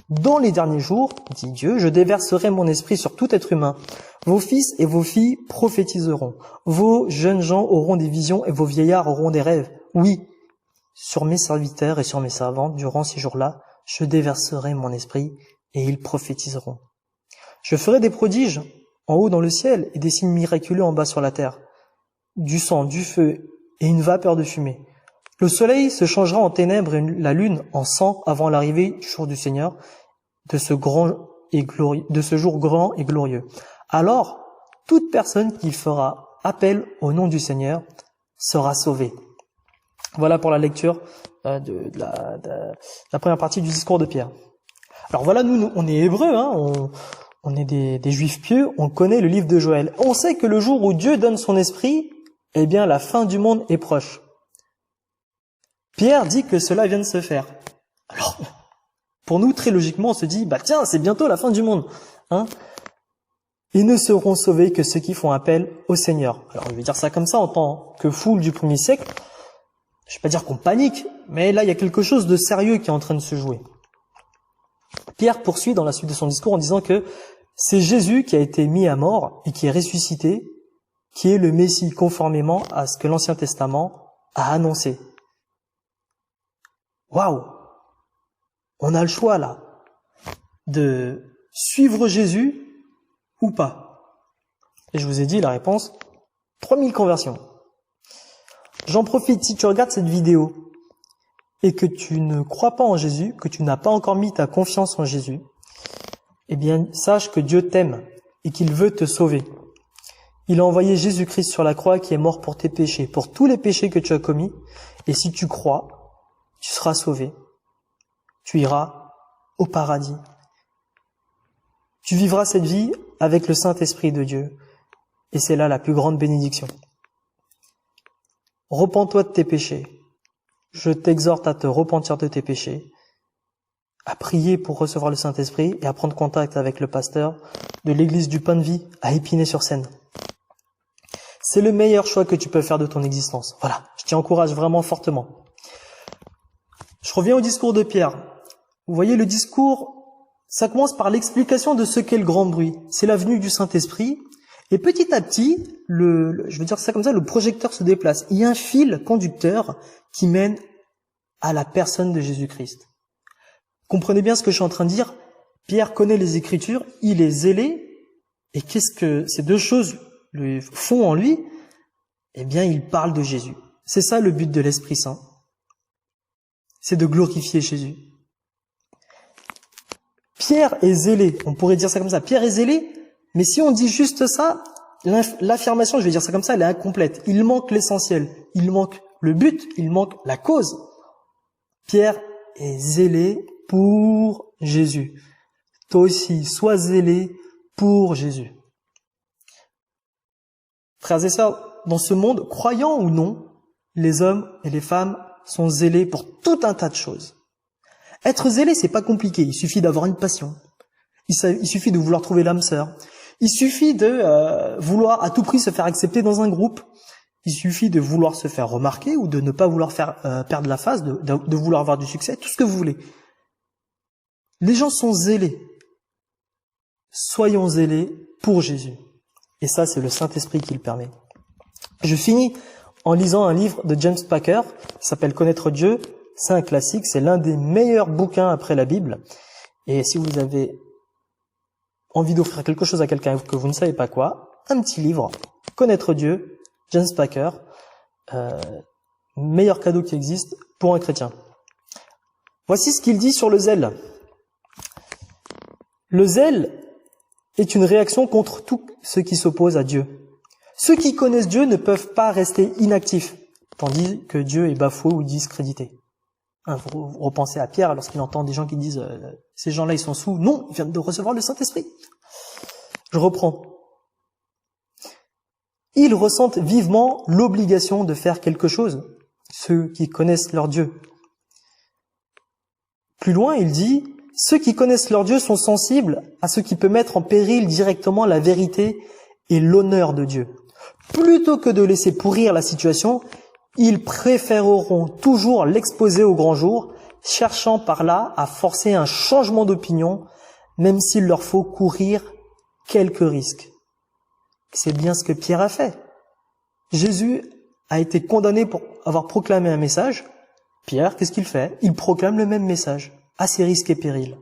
Dans les derniers jours, dit Dieu, je déverserai mon esprit sur tout être humain. Vos fils et vos filles prophétiseront. Vos jeunes gens auront des visions et vos vieillards auront des rêves. Oui, sur mes serviteurs et sur mes servantes, durant ces jours-là, je déverserai mon esprit et ils prophétiseront. Je ferai des prodiges en haut dans le ciel et des signes miraculeux en bas sur la terre. Du sang, du feu et une vapeur de fumée. Le soleil se changera en ténèbres et la lune en sang avant l'arrivée du jour du Seigneur, de ce jour grand et glorieux. Alors, toute personne qui fera appel au nom du Seigneur sera sauvée. Voilà pour la lecture de la première partie du discours de Pierre. Alors voilà, nous on est hébreux, on est des juifs pieux, on connaît le livre de Joël. On sait que le jour où Dieu donne son esprit, eh bien la fin du monde est proche. Pierre dit que cela vient de se faire. Alors, pour nous, très logiquement, on se dit, tiens, c'est bientôt la fin du monde. Ils ne seront sauvés que ceux qui font appel au Seigneur. Alors, je vais dire ça comme ça en tant que foule du premier siècle. Je vais pas dire qu'on panique, mais là, il y a quelque chose de sérieux qui est en train de se jouer. Pierre poursuit dans la suite de son discours en disant que c'est Jésus qui a été mis à mort et qui est ressuscité, qui est le Messie conformément à ce que l'Ancien Testament a annoncé. Waouh! On a le choix là de suivre Jésus ou pas. Et je vous ai dit la réponse, 3000 conversions. J'en profite, si tu regardes cette vidéo et que tu ne crois pas en Jésus, que tu n'as pas encore mis ta confiance en Jésus, eh bien sache que Dieu t'aime et qu'il veut te sauver. Il a envoyé Jésus-Christ sur la croix qui est mort pour tes péchés, pour tous les péchés que tu as commis, et si tu crois, tu seras sauvé. Tu iras au paradis. Tu vivras cette vie avec le Saint-Esprit de Dieu. Et c'est là la plus grande bénédiction. Repens-toi de tes péchés. Je t'exhorte à te repentir de tes péchés, à prier pour recevoir le Saint-Esprit et à prendre contact avec le pasteur de l'église du Pain de Vie à Épinay-sur-Seine. C'est le meilleur choix que tu peux faire de ton existence. Voilà, je t'y encourage vraiment fortement. Je reviens au discours de Pierre. Vous voyez, le discours, ça commence par l'explication de ce qu'est le grand bruit. C'est la venue du Saint-Esprit. Et petit à petit, je veux dire ça comme ça, le projecteur se déplace. Il y a un fil conducteur qui mène à la personne de Jésus-Christ. Comprenez bien ce que je suis en train de dire. Pierre connaît les Écritures, il est zélé. Et qu'est-ce que ces deux choses le font en lui? Eh bien, il parle de Jésus. C'est ça le but de l'Esprit Saint. C'est de glorifier Jésus. Pierre est zélé, on pourrait dire ça comme ça. Pierre est zélé, Mais si on dit juste ça, l'affirmation, je vais dire ça comme ça, elle est incomplète. Il manque l'essentiel. Il manque le but, il manque la cause. Pierre est zélé pour Jésus. Toi aussi, sois zélé pour Jésus. Frères et sœurs, dans ce monde, croyants ou non, les hommes et les femmes sont zélés pour tout un tas de choses. Être zélé, c'est pas compliqué. Il suffit d'avoir une passion. Il suffit de vouloir trouver l'âme sœur. Il suffit de vouloir à tout prix se faire accepter dans un groupe. Il suffit de vouloir se faire remarquer ou de ne pas vouloir faire perdre la face, de vouloir avoir du succès, tout ce que vous voulez. Les gens sont zélés. Soyons zélés pour Jésus. Et ça, c'est le Saint-Esprit qui le permet. Je finis en lisant un livre de James Packer qui s'appelle Connaître Dieu. C'est un classique, c'est l'un des meilleurs bouquins après la Bible. Et si vous avez envie d'offrir quelque chose à quelqu'un que vous ne savez pas quoi, un petit livre, Connaître Dieu, James Packer, meilleur cadeau qui existe pour un chrétien. Voici ce qu'il dit sur le zèle. Le zèle est une réaction contre tout ce qui s'oppose à Dieu. Ceux qui connaissent Dieu ne peuvent pas rester inactifs, tandis que Dieu est bafoué ou discrédité. Vous repensez à Pierre lorsqu'il entend des gens qui disent « ces gens-là, ils sont sous ». Non, ils viennent de recevoir le Saint-Esprit. Je reprends. Ils ressentent vivement l'obligation de faire quelque chose, ceux qui connaissent leur Dieu. Plus loin, il dit « ceux qui connaissent leur Dieu sont sensibles à ce qui peut mettre en péril directement la vérité et l'honneur de Dieu. Plutôt que de laisser pourrir la situation, ils préféreront toujours l'exposer au grand jour, cherchant par là à forcer un changement d'opinion, même s'il leur faut courir quelques risques. » C'est bien ce que Pierre a fait. Jésus a été condamné pour avoir proclamé un message. Pierre, qu'est-ce qu'il fait? Il proclame le même message, à ses risques et périls.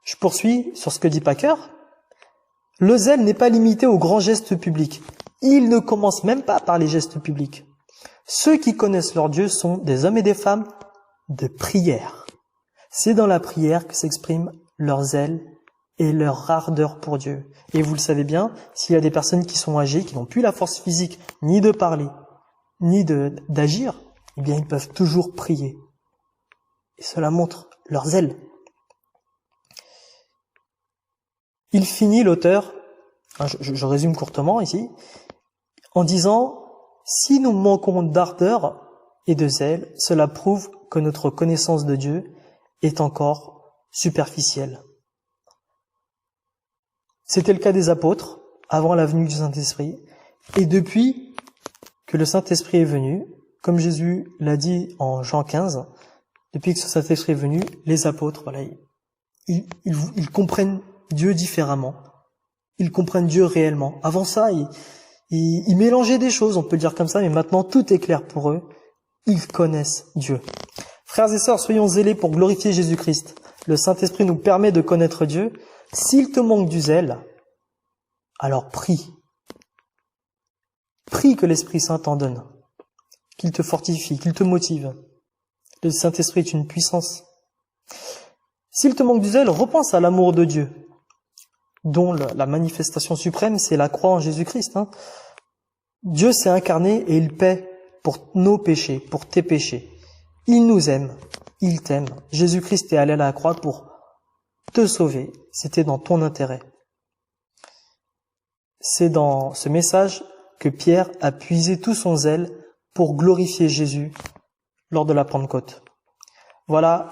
Je poursuis sur ce que dit Packer. Le zèle n'est pas limité aux grands gestes publics. Il ne commence même pas par les gestes publics. Ceux qui connaissent leur Dieu sont des hommes et des femmes de prière. C'est dans la prière que s'exprime leur zèle et leur ardeur pour Dieu. Et vous le savez bien, s'il y a des personnes qui sont âgées, qui n'ont plus la force physique ni de parler, ni d'agir, eh bien ils peuvent toujours prier. Et cela montre leur zèle. Il finit, l'auteur, je résume courtement ici, en disant « Si nous manquons d'ardeur et de zèle, cela prouve que notre connaissance de Dieu est encore superficielle. » C'était le cas des apôtres avant la venue du Saint-Esprit. Et depuis que le Saint-Esprit est venu, comme Jésus l'a dit en Jean 15, depuis que ce Saint-Esprit est venu, les apôtres, voilà, ils comprennent Dieu différemment. Ils comprennent Dieu réellement. Avant ça, ils mélangeaient des choses, on peut le dire comme ça, mais maintenant tout est clair pour eux. Ils connaissent Dieu. Frères et sœurs, soyons zélés pour glorifier Jésus-Christ. Le Saint-Esprit nous permet de connaître Dieu. S'il te manque du zèle, alors prie. Prie que l'Esprit Saint t'en donne, qu'il te fortifie, qu'il te motive. Le Saint-Esprit est une puissance. S'il te manque du zèle, repense à l'amour de Dieu, dont la manifestation suprême, c'est la croix en Jésus-Christ. Dieu s'est incarné et il paie pour nos péchés, pour tes péchés. Il nous aime, il t'aime. Jésus-Christ est allé à la croix pour te sauver. C'était dans ton intérêt. C'est dans ce message que Pierre a puisé tout son zèle pour glorifier Jésus lors de la Pentecôte. Voilà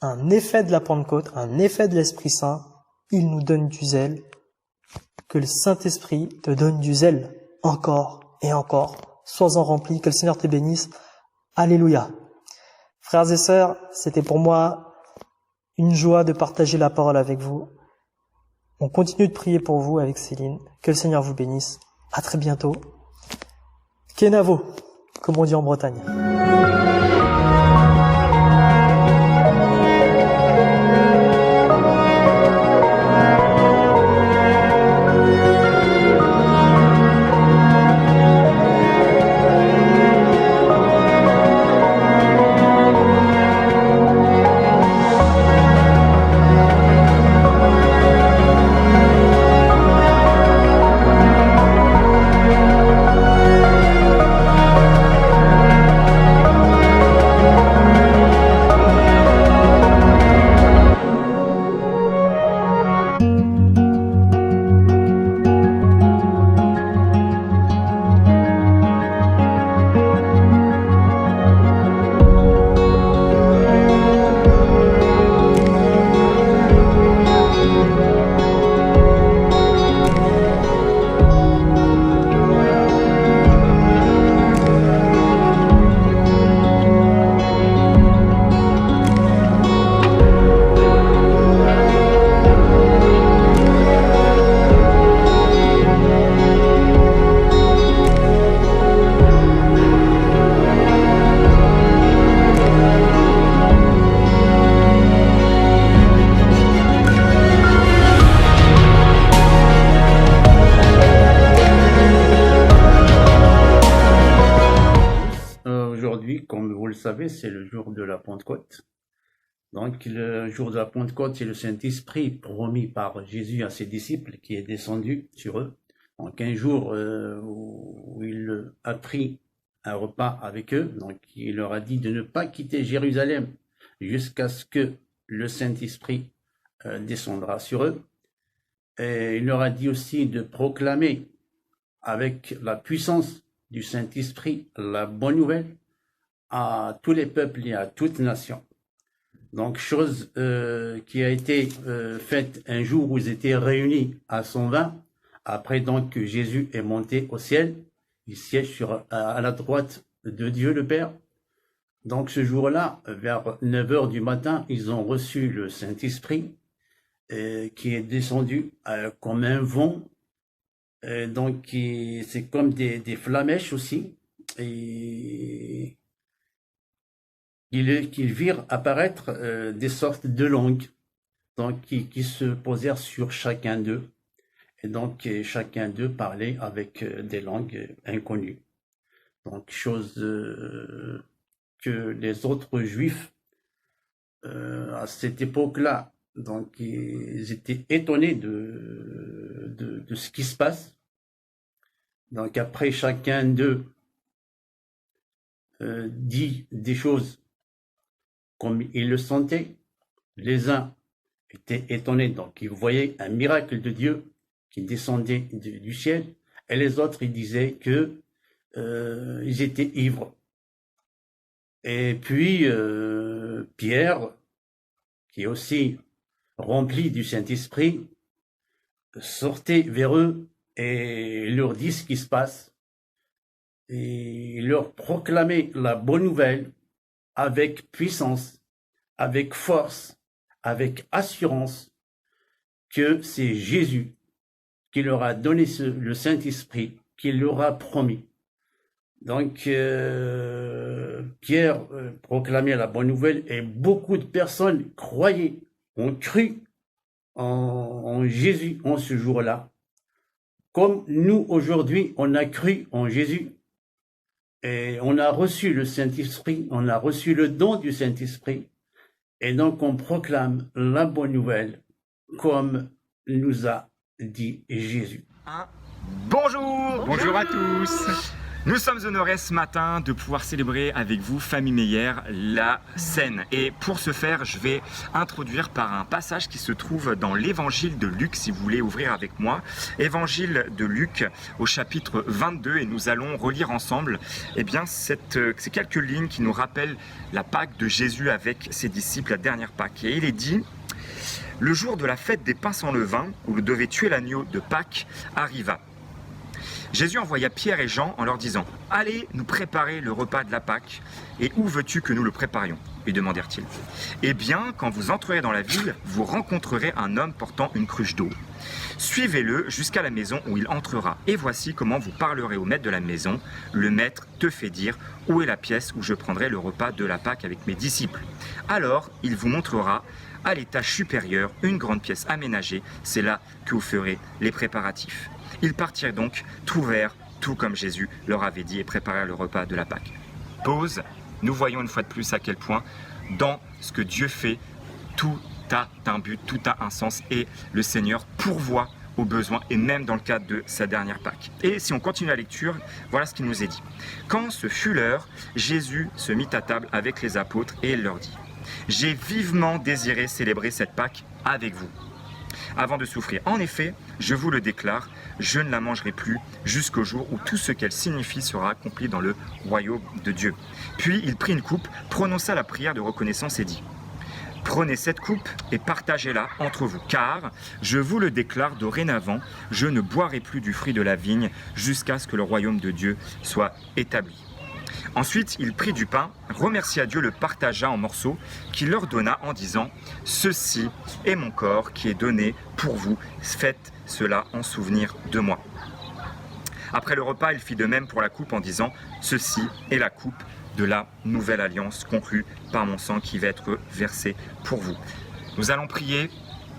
un effet de la Pentecôte, un effet de l'Esprit Saint. Il nous donne du zèle. Que le Saint-Esprit te donne du zèle encore et encore. Sois-en rempli, que le Seigneur te bénisse. Alléluia. Frères et sœurs, c'était pour moi une joie de partager la parole avec vous. On continue de prier pour vous avec Céline. Que le Seigneur vous bénisse. À très bientôt. Kenavo, comme on dit en Bretagne. savez, c'est le jour de la Pentecôte. Donc, le jour de la Pentecôte, c'est le Saint-Esprit promis par Jésus à ses disciples qui est descendu sur eux. Donc, un jour où il a pris un repas avec eux. Donc, il leur a dit de ne pas quitter Jérusalem jusqu'à ce que le Saint-Esprit descendra sur eux. Et il leur a dit aussi de proclamer avec la puissance du Saint-Esprit la bonne nouvelle à tous les peuples et à toutes nations. Donc, chose qui a été faite un jour où ils étaient réunis à 120, après donc que Jésus est monté au ciel, il siège à la droite de Dieu le Père. Donc, ce jour-là, vers 9h du matin, ils ont reçu le Saint-Esprit qui est descendu comme un vent. Donc, c'est comme des flamèches aussi. Et qu'ils virent apparaître des sortes de langues donc, qui se posèrent sur chacun d'eux. Et donc, chacun d'eux parlait avec des langues inconnues. Donc, chose que les autres Juifs, à cette époque-là, donc, ils étaient étonnés de ce qui se passe. Donc, après, chacun d'eux dit des choses comme ils le sentaient. Les uns étaient étonnés, donc ils voyaient un miracle de Dieu qui descendait du ciel, et les autres, ils disaient que ils étaient ivres. Et puis, Pierre, qui est aussi rempli du Saint-Esprit, sortait vers eux et leur dit ce qui se passe. Et il leur proclamait la bonne nouvelle avec puissance, avec force, avec assurance, que c'est Jésus qui leur a donné le Saint-Esprit, qui leur a promis. Donc, Pierre proclamait la bonne nouvelle et beaucoup de personnes croyaient, ont cru en Jésus en ce jour-là. Comme nous, aujourd'hui, on a cru en Jésus et on a reçu le Saint-Esprit, on a reçu le don du Saint-Esprit. Et donc, on proclame la bonne nouvelle comme nous a dit Jésus. Bonjour, bonjour à tous. Nous sommes honorés ce matin de pouvoir célébrer avec vous, famille Meyer, la Seine. Et pour ce faire, je vais introduire par un passage qui se trouve dans l'évangile de Luc, si vous voulez ouvrir avec moi. Évangile de Luc au chapitre 22, et nous allons relire ensemble ces quelques lignes qui nous rappellent la Pâque de Jésus avec ses disciples, la dernière Pâque. Et il est dit: le jour de la fête des pains sans levain, où l'on devait tuer l'agneau de Pâques, arriva. Jésus envoya Pierre et Jean en leur disant: « Allez nous préparer le repas de la Pâque, et où veux-tu que nous le préparions ?» lui demandèrent-ils. « Eh bien, quand vous entrerez dans la ville, vous rencontrerez un homme portant une cruche d'eau. Suivez-le jusqu'à la maison où il entrera, et voici comment vous parlerez au maître de la maison. Le maître te fait dire où est la pièce où je prendrai le repas de la Pâque avec mes disciples. Alors, il vous montrera à l'étage supérieur une grande pièce aménagée, c'est là que vous ferez les préparatifs. » Ils partirent donc, trouvèrent tout comme Jésus leur avait dit et préparèrent le repas de la Pâque. Pause, nous voyons une fois de plus à quel point dans ce que Dieu fait, tout a un but, tout a un sens et le Seigneur pourvoit aux besoins et même dans le cadre de sa dernière Pâque. Et si on continue la lecture, voilà ce qu'il nous est dit. Quand ce fut l'heure, Jésus se mit à table avec les apôtres et il leur dit: « J'ai vivement désiré célébrer cette Pâque avec vous, avant de souffrir. En effet, je vous le déclare, je ne la mangerai plus jusqu'au jour où tout ce qu'elle signifie sera accompli dans le royaume de Dieu. » Puis il prit une coupe, prononça la prière de reconnaissance et dit: « Prenez cette coupe et partagez-la entre vous, car, je vous le déclare dorénavant, je ne boirai plus du fruit de la vigne jusqu'à ce que le royaume de Dieu soit établi. » Ensuite, il prit du pain, remercia Dieu, le partagea en morceaux, qu'il leur donna en disant: « Ceci est mon corps qui est donné pour vous, faites cela en souvenir de moi. » Après le repas, il fit de même pour la coupe en disant: « Ceci est la coupe de la nouvelle alliance conclue par mon sang qui va être versé pour vous. » Nous allons prier,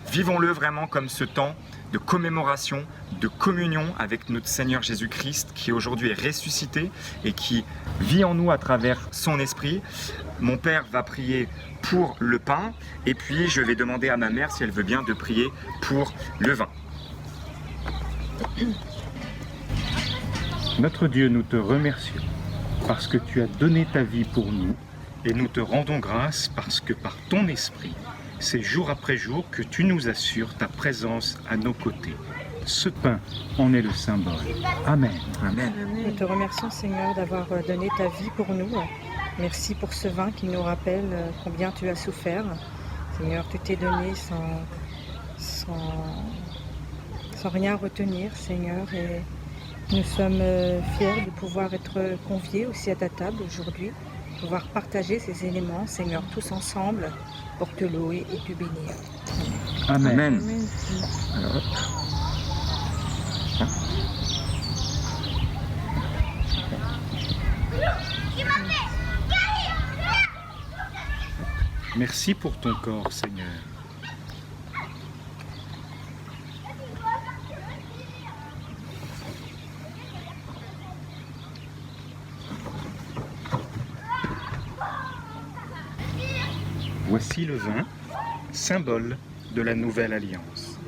vivons-le vraiment comme ce temps de commémoration, de communion avec notre Seigneur Jésus-Christ qui aujourd'hui est ressuscité et qui vit en nous à travers son esprit. Mon père va prier pour le pain et puis je vais demander à ma mère si elle veut bien de prier pour le vin. Notre Dieu, nous te remercions parce que tu as donné ta vie pour nous et nous te rendons grâce parce que par ton esprit, c'est jour après jour que tu nous assures ta présence à nos côtés. Ce pain en est le symbole. Amen. Amen. Nous te remercions, Seigneur, d'avoir donné ta vie pour nous. Merci pour ce vin qui nous rappelle combien tu as souffert. Seigneur, tu t'es donné sans rien retenir, Seigneur. Et nous sommes fiers de pouvoir être conviés aussi à ta table aujourd'hui, pouvoir partager ces éléments, Seigneur, tous ensemble, pour te louer et te bénir. Amen. Amen. Amen. Alors, hop. Merci pour ton corps, Seigneur. Voici le vin, symbole de la nouvelle alliance.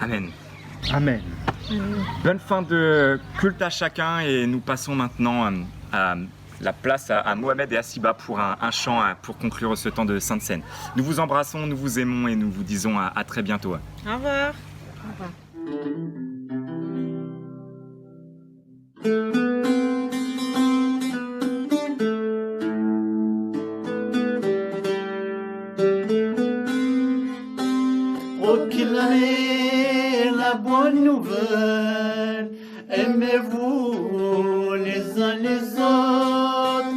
Amen. Amen. Bonne fin de culte à chacun et nous passons maintenant à la place à Mohamed et à Siba pour un chant pour conclure ce temps de Sainte Seine. Nous vous embrassons, nous vous aimons et nous vous disons à très bientôt. Au revoir. Au revoir. Proclamez la bonne nouvelle, aimez-vous les uns les autres,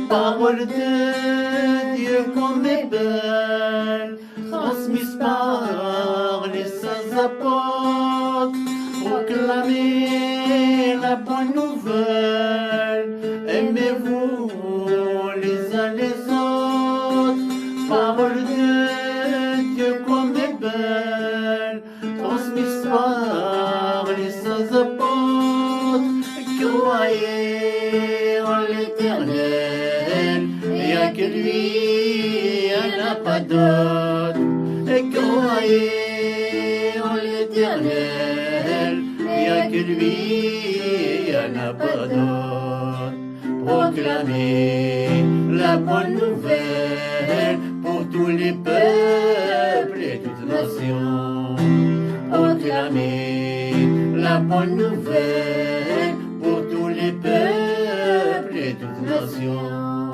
parole de Dieu comme est belle, transmise par les saints apôtres. Proclamez la bonne nouvelle, aimez-vous les uns les autres, parole de Dieu comme est belle, transmise par les saints apôtres. Croyez en l'Éternel, et à que lui, il n'y en a pas d'autre. Et croyez en l'Éternel, et à que lui, il n'y en a pas d'autre. Proclamez la bonne nouvelle pour tous les peuples et toutes nations. Proclamez la bonne nouvelle pour tous les peuples et toutes nations.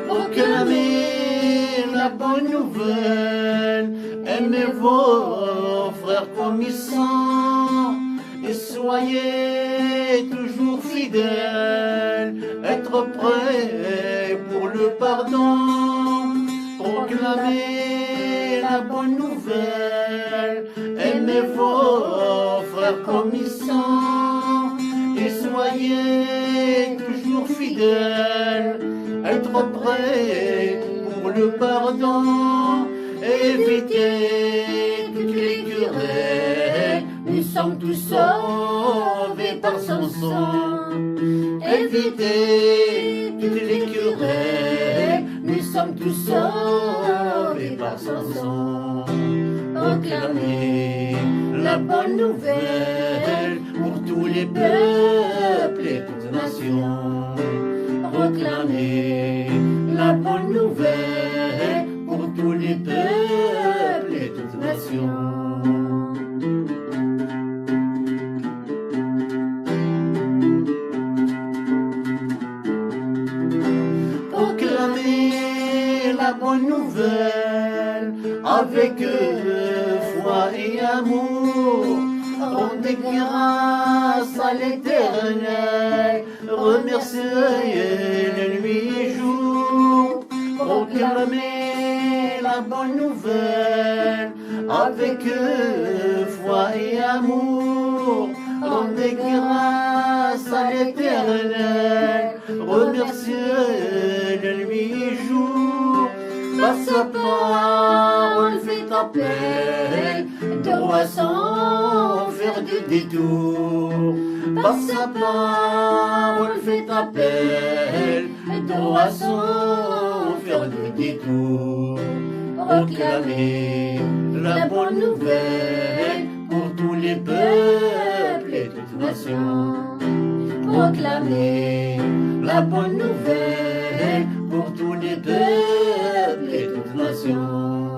Proclamez la bonne nouvelle, aimez vos frères comme ils sont, et soyez toujours fidèles, être prêts pour le pardon. Proclamez la bonne nouvelle, aimez vos frères comme ils sont, et soyez toujours fidèles, être prêts pour le pardon. Évitez toutes les querelles, nous sommes tous sauvés par son sang. Évitez toutes les querelles, nous sommes tous sauvés par son sang. Proclamez la bonne nouvelle pour tous les peuples et toutes nations. Proclamez la bonne nouvelle pour tous les peuples et toutes nations. Proclamez la bonne nouvelle avec foi et amour. Rendez grâce à l'Éternel, remerciez le nuit et jour, proclamez la bonne nouvelle avec foi et amour. Rendez grâce à l'Éternel, remerciez le nuit et jour. Par sa parole fait appel, droit sans faire de détour. Par sa parole fait appel, droit sans faire de détour. Proclamez la bonne nouvelle pour tous les peuples et toutes nations. Proclamez la bonne nouvelle pour tous les peuples et toutes nations.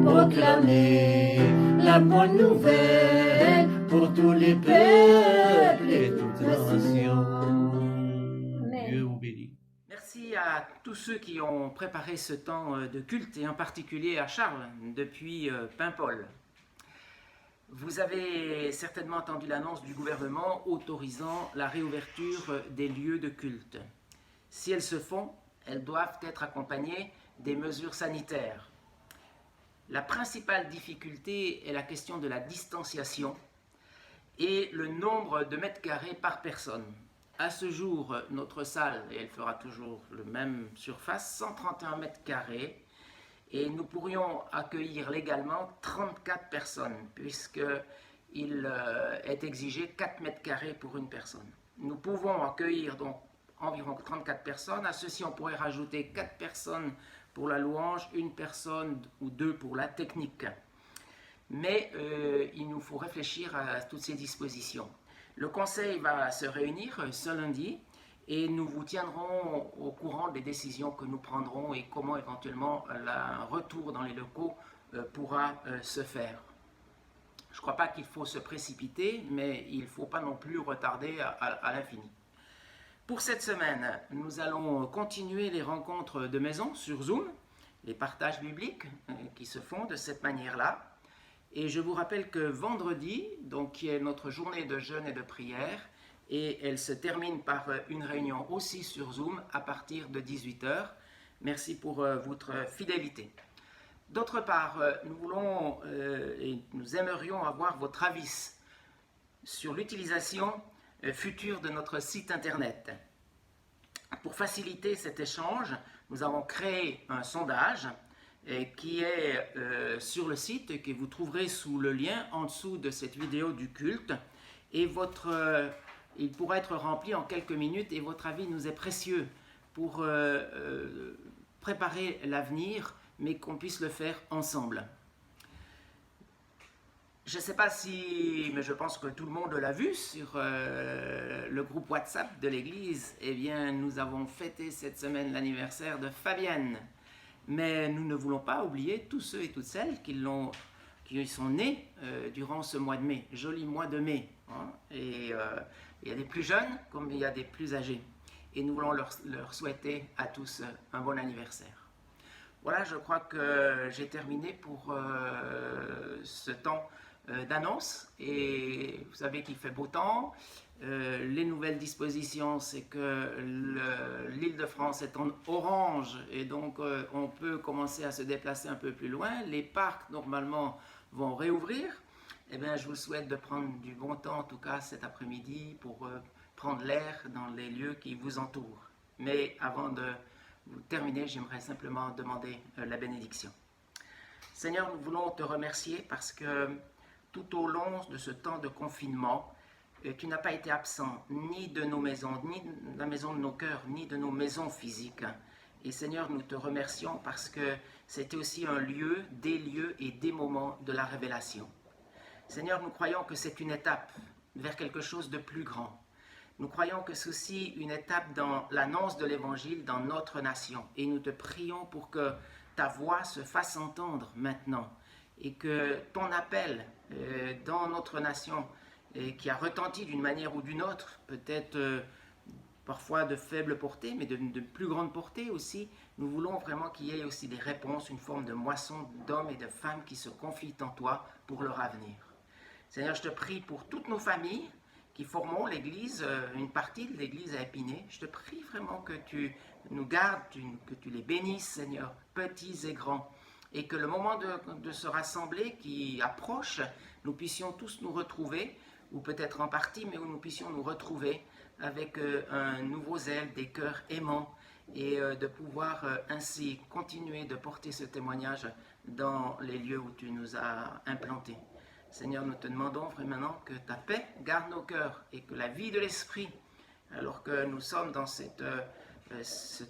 Proclamez la bonne nouvelle pour tous les peuples et toutes nations. Dieu vous bénisse. Merci à tous ceux qui ont préparé ce temps de culte et en particulier à Charles depuis Paimpol. Vous avez certainement entendu l'annonce du gouvernement autorisant la réouverture des lieux de culte. Si elles se font, elles doivent être accompagnées des mesures sanitaires. La principale difficulté est la question de la distanciation et le nombre de mètres carrés par personne. À ce jour, notre salle, et elle fera toujours le même surface, 131 mètres carrés, et nous pourrions accueillir légalement 34 personnes, puisqu'il est exigé 4 mètres carrés pour une personne. Nous pouvons accueillir donc environ 34 personnes. À ceci, on pourrait rajouter 4 personnes pour la louange, 1 personne ou 2 pour la technique. Mais il nous faut réfléchir à toutes ces dispositions. Le conseil va se réunir ce lundi et nous vous tiendrons au courant des décisions que nous prendrons et comment éventuellement un retour dans les locaux pourra se faire. Je ne crois pas qu'il faut se précipiter, mais il ne faut pas non plus retarder à l'infini. Pour cette semaine, nous allons continuer les rencontres de maison sur Zoom, les partages bibliques qui se font de cette manière-là. Et je vous rappelle que vendredi, donc qui est notre journée de jeûne et de prière, et elle se termine par une réunion aussi sur Zoom à partir de 18 h. Merci pour votre fidélité. D'autre part, nous voulons et nous aimerions avoir votre avis sur l'utilisation future de notre site internet. Pour faciliter cet échange, nous avons créé un sondage qui est sur le site et que vous trouverez sous le lien en dessous de cette vidéo du culte. Et il pourra être rempli en quelques minutes et votre avis nous est précieux pour préparer l'avenir, mais qu'on puisse le faire ensemble. Je ne sais pas si, mais je pense que tout le monde l'a vu sur le groupe WhatsApp de l'église. Eh bien, nous avons fêté cette semaine l'anniversaire de Fabienne. Mais nous ne voulons pas oublier tous ceux et toutes celles qui sont nés durant ce mois de mai, joli mois de mai. Hein. Et il y a des plus jeunes comme il y a des plus âgés. Et nous voulons leur souhaiter à tous un bon anniversaire. Voilà, je crois que j'ai terminé pour ce temps d'annonce. Et vous savez qu'il fait beau temps. Les nouvelles dispositions, c'est que l'Île-de-France est en orange et donc on peut commencer à se déplacer un peu plus loin. Les parcs, normalement, vont réouvrir. Eh bien, je vous souhaite de prendre du bon temps, en tout cas cet après-midi, pour prendre l'air dans les lieux qui vous entourent. Mais avant de vous terminer, j'aimerais simplement demander la bénédiction. Seigneur, nous voulons te remercier parce que tout au long de ce temps de confinement, tu n'as pas été absent ni de nos maisons, ni de la maison de nos cœurs, ni de nos maisons physiques. Et Seigneur, nous te remercions parce que c'était aussi un lieu, des lieux et des moments de la révélation. Seigneur, nous croyons que c'est une étape vers quelque chose de plus grand. Nous croyons que c'est aussi une étape dans l'annonce de l'Évangile dans notre nation. Et nous te prions pour que ta voix se fasse entendre maintenant et que ton appel dans notre nation, qui a retenti d'une manière ou d'une autre, peut-être parfois de faible portée, mais de plus grande portée aussi, nous voulons vraiment qu'il y ait aussi des réponses, une forme de moisson d'hommes et de femmes qui se confient en toi pour leur avenir. Seigneur, je te prie pour toutes nos familles qui formons l'Église, une partie de l'Église à Épinay. Je te prie vraiment que tu nous gardes, que tu les bénisses, Seigneur, petits et grands. Et que le moment de se rassembler qui approche, nous puissions tous nous retrouver, ou peut-être en partie, mais où nous puissions nous retrouver avec un nouveau zèle, des cœurs aimants, et de pouvoir ainsi continuer de porter ce témoignage dans les lieux où tu nous as implantés. Seigneur, nous te demandons vraiment que ta paix garde nos cœurs et que la vie de l'Esprit, alors que nous sommes dans ce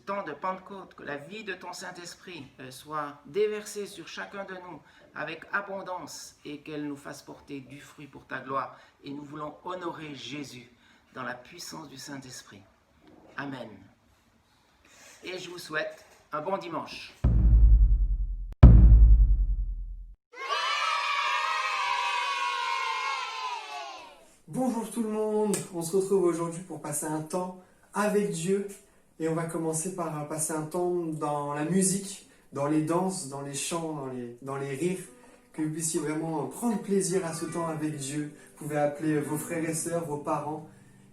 temps de Pentecôte, que la vie de ton Saint-Esprit soit déversée sur chacun de nous avec abondance et qu'elle nous fasse porter du fruit pour ta gloire. Et nous voulons honorer Jésus dans la puissance du Saint-Esprit. Amen. Et je vous souhaite un bon dimanche. Bonjour tout le monde, on se retrouve aujourd'hui pour passer un temps avec Dieu et on va commencer par passer un temps dans la musique, dans les danses, dans les chants, dans les rires, que vous puissiez vraiment prendre plaisir à ce temps avec Dieu. Vous pouvez appeler vos frères et sœurs, vos parents,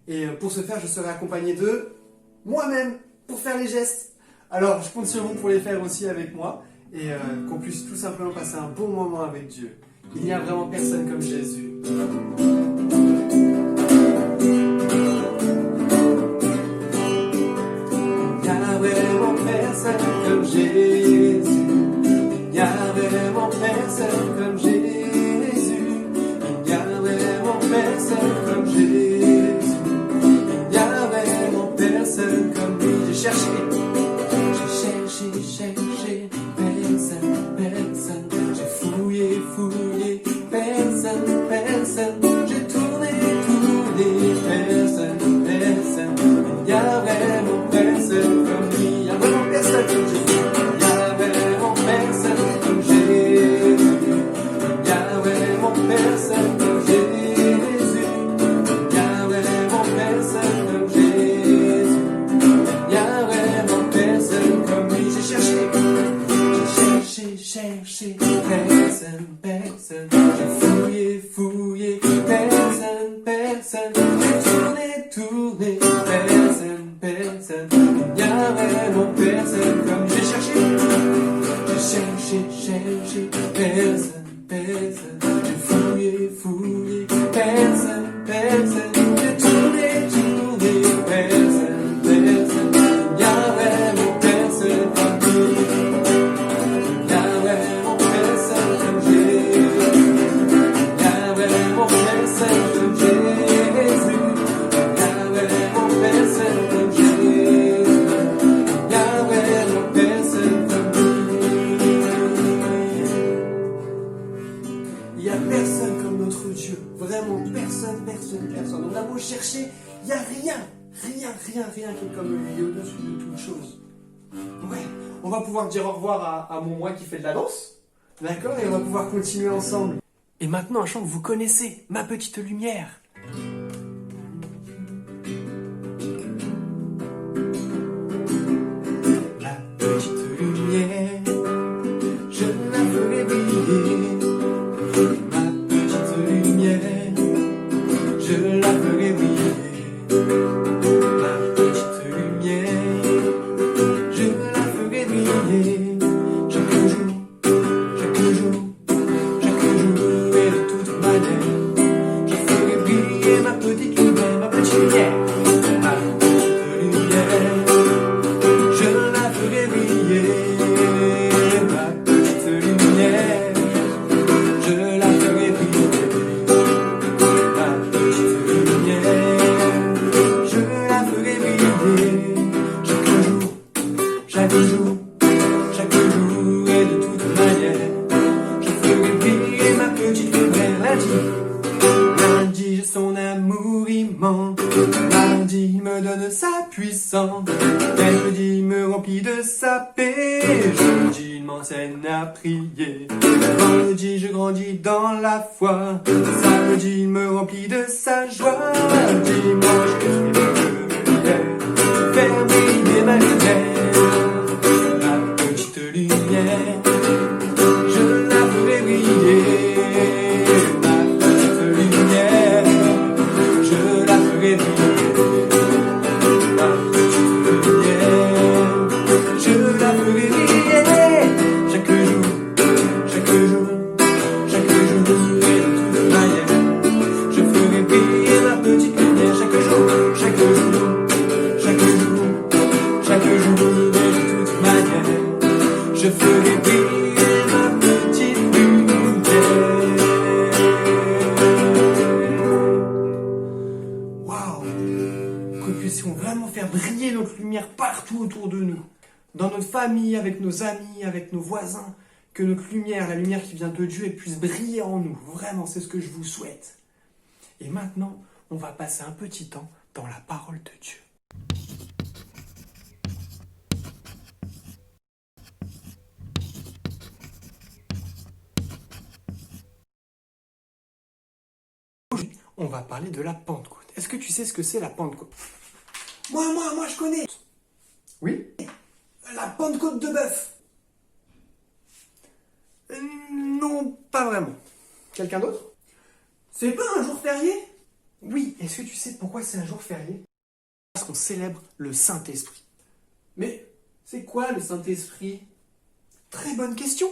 et pour ce faire je serai accompagné de moi-même pour faire les gestes. Alors je compte sur vous pour les faire aussi avec moi et qu'on puisse tout simplement passer un bon moment avec Dieu. Il n'y a vraiment personne comme Jésus. Comme Jésus, il n'y a vraiment personne comme Jésus, il n'y a vraiment personne comme Jésus, il n'y a vraiment personne comme lui. J'ai cherché, personne, j'ai fouillé, personne, j'ai tourné, personne, il n'y a vraiment personne comme lui. Il n'y a vraiment personne comme Jésus. Il n'y a vraiment personne comme Jésus. Il n'y a vraiment personne comme Jésus. Il n'y a vraiment personne comme Jésus. Il n'y a vraiment personne comme lui. J'ai cherché, personne. J'ai fouillé, personne. J'ai tourné, personne. Il n'y a vraiment personne comme j'ai cherché, personne. J'ai fouillé, personne. J'ai tourné, personne. Il n'y a vraiment personne comme lui. Il n'y a vraiment personne comme Jésus. Il n'y a vraiment personne comme Jésus. Il n'y a vraiment personne comme Jésus. Il n'y a vraiment personne comme lui. Il n'y a personne comme notre Dieu. Vraiment personne. On a beau chercher, il n'y a rien qui est comme lui, au-dessus de toute chose. Ouais, on va pouvoir dire au revoir à mon moi qui fait de la danse. D'accord? Et on va pouvoir continuer ensemble. Et maintenant, un chant que vous connaissez, Ma Petite Lumière. Ma petite lumière, je la ferai briller. Ma petite lumière, je la ferai briller. Ma petite lumière, je la ferai briller. Chaque jour, et de toute manière, je ferai briller ma petite lumière, ma petite lumière. Ma petite lumière, je la ferai briller. Ma petite lumière, je la ferai briller. Ma petite lumière, je la ferai briller. Chaque jour, et de toute manière, je ferai briller ma petite lumière. Lundi, j'ai son amour immense. Mardi, me donne sa puissance. Mercredi, me remplit de sa paix. Jeudi, il m'enseigne à prier. Vendredi, je grandis dans la foi. Samedi, il me remplit de sa joie. Dimanche, je faire briller ma lumière. Ma petite lumière, je la ferai briller. Ma petite briller ma petite lumière chaque jour, chaque jour, chaque jour, chaque jour, de toute manière. Je ferai briller ma petite lumière. Waouh! Que nous puissions vraiment faire briller notre lumière partout autour de nous. Dans notre famille, avec nos amis, avec nos voisins. Que notre lumière, la lumière qui vient de Dieu, elle puisse briller en nous. Vraiment, c'est ce que je vous souhaite. Et maintenant, on va passer un petit temps dans la parole de Dieu. Aujourd'hui, on va parler de la Pentecôte. Est-ce que tu sais ce que c'est la Pentecôte? Moi, je connais. Oui? La Pentecôte de bœuf. Non, pas vraiment. Quelqu'un d'autre? C'est pas un jour férié? Oui, est-ce que tu sais pourquoi c'est un jour férié? Parce qu'on célèbre le Saint-Esprit. Mais c'est quoi le Saint-Esprit? Très bonne question.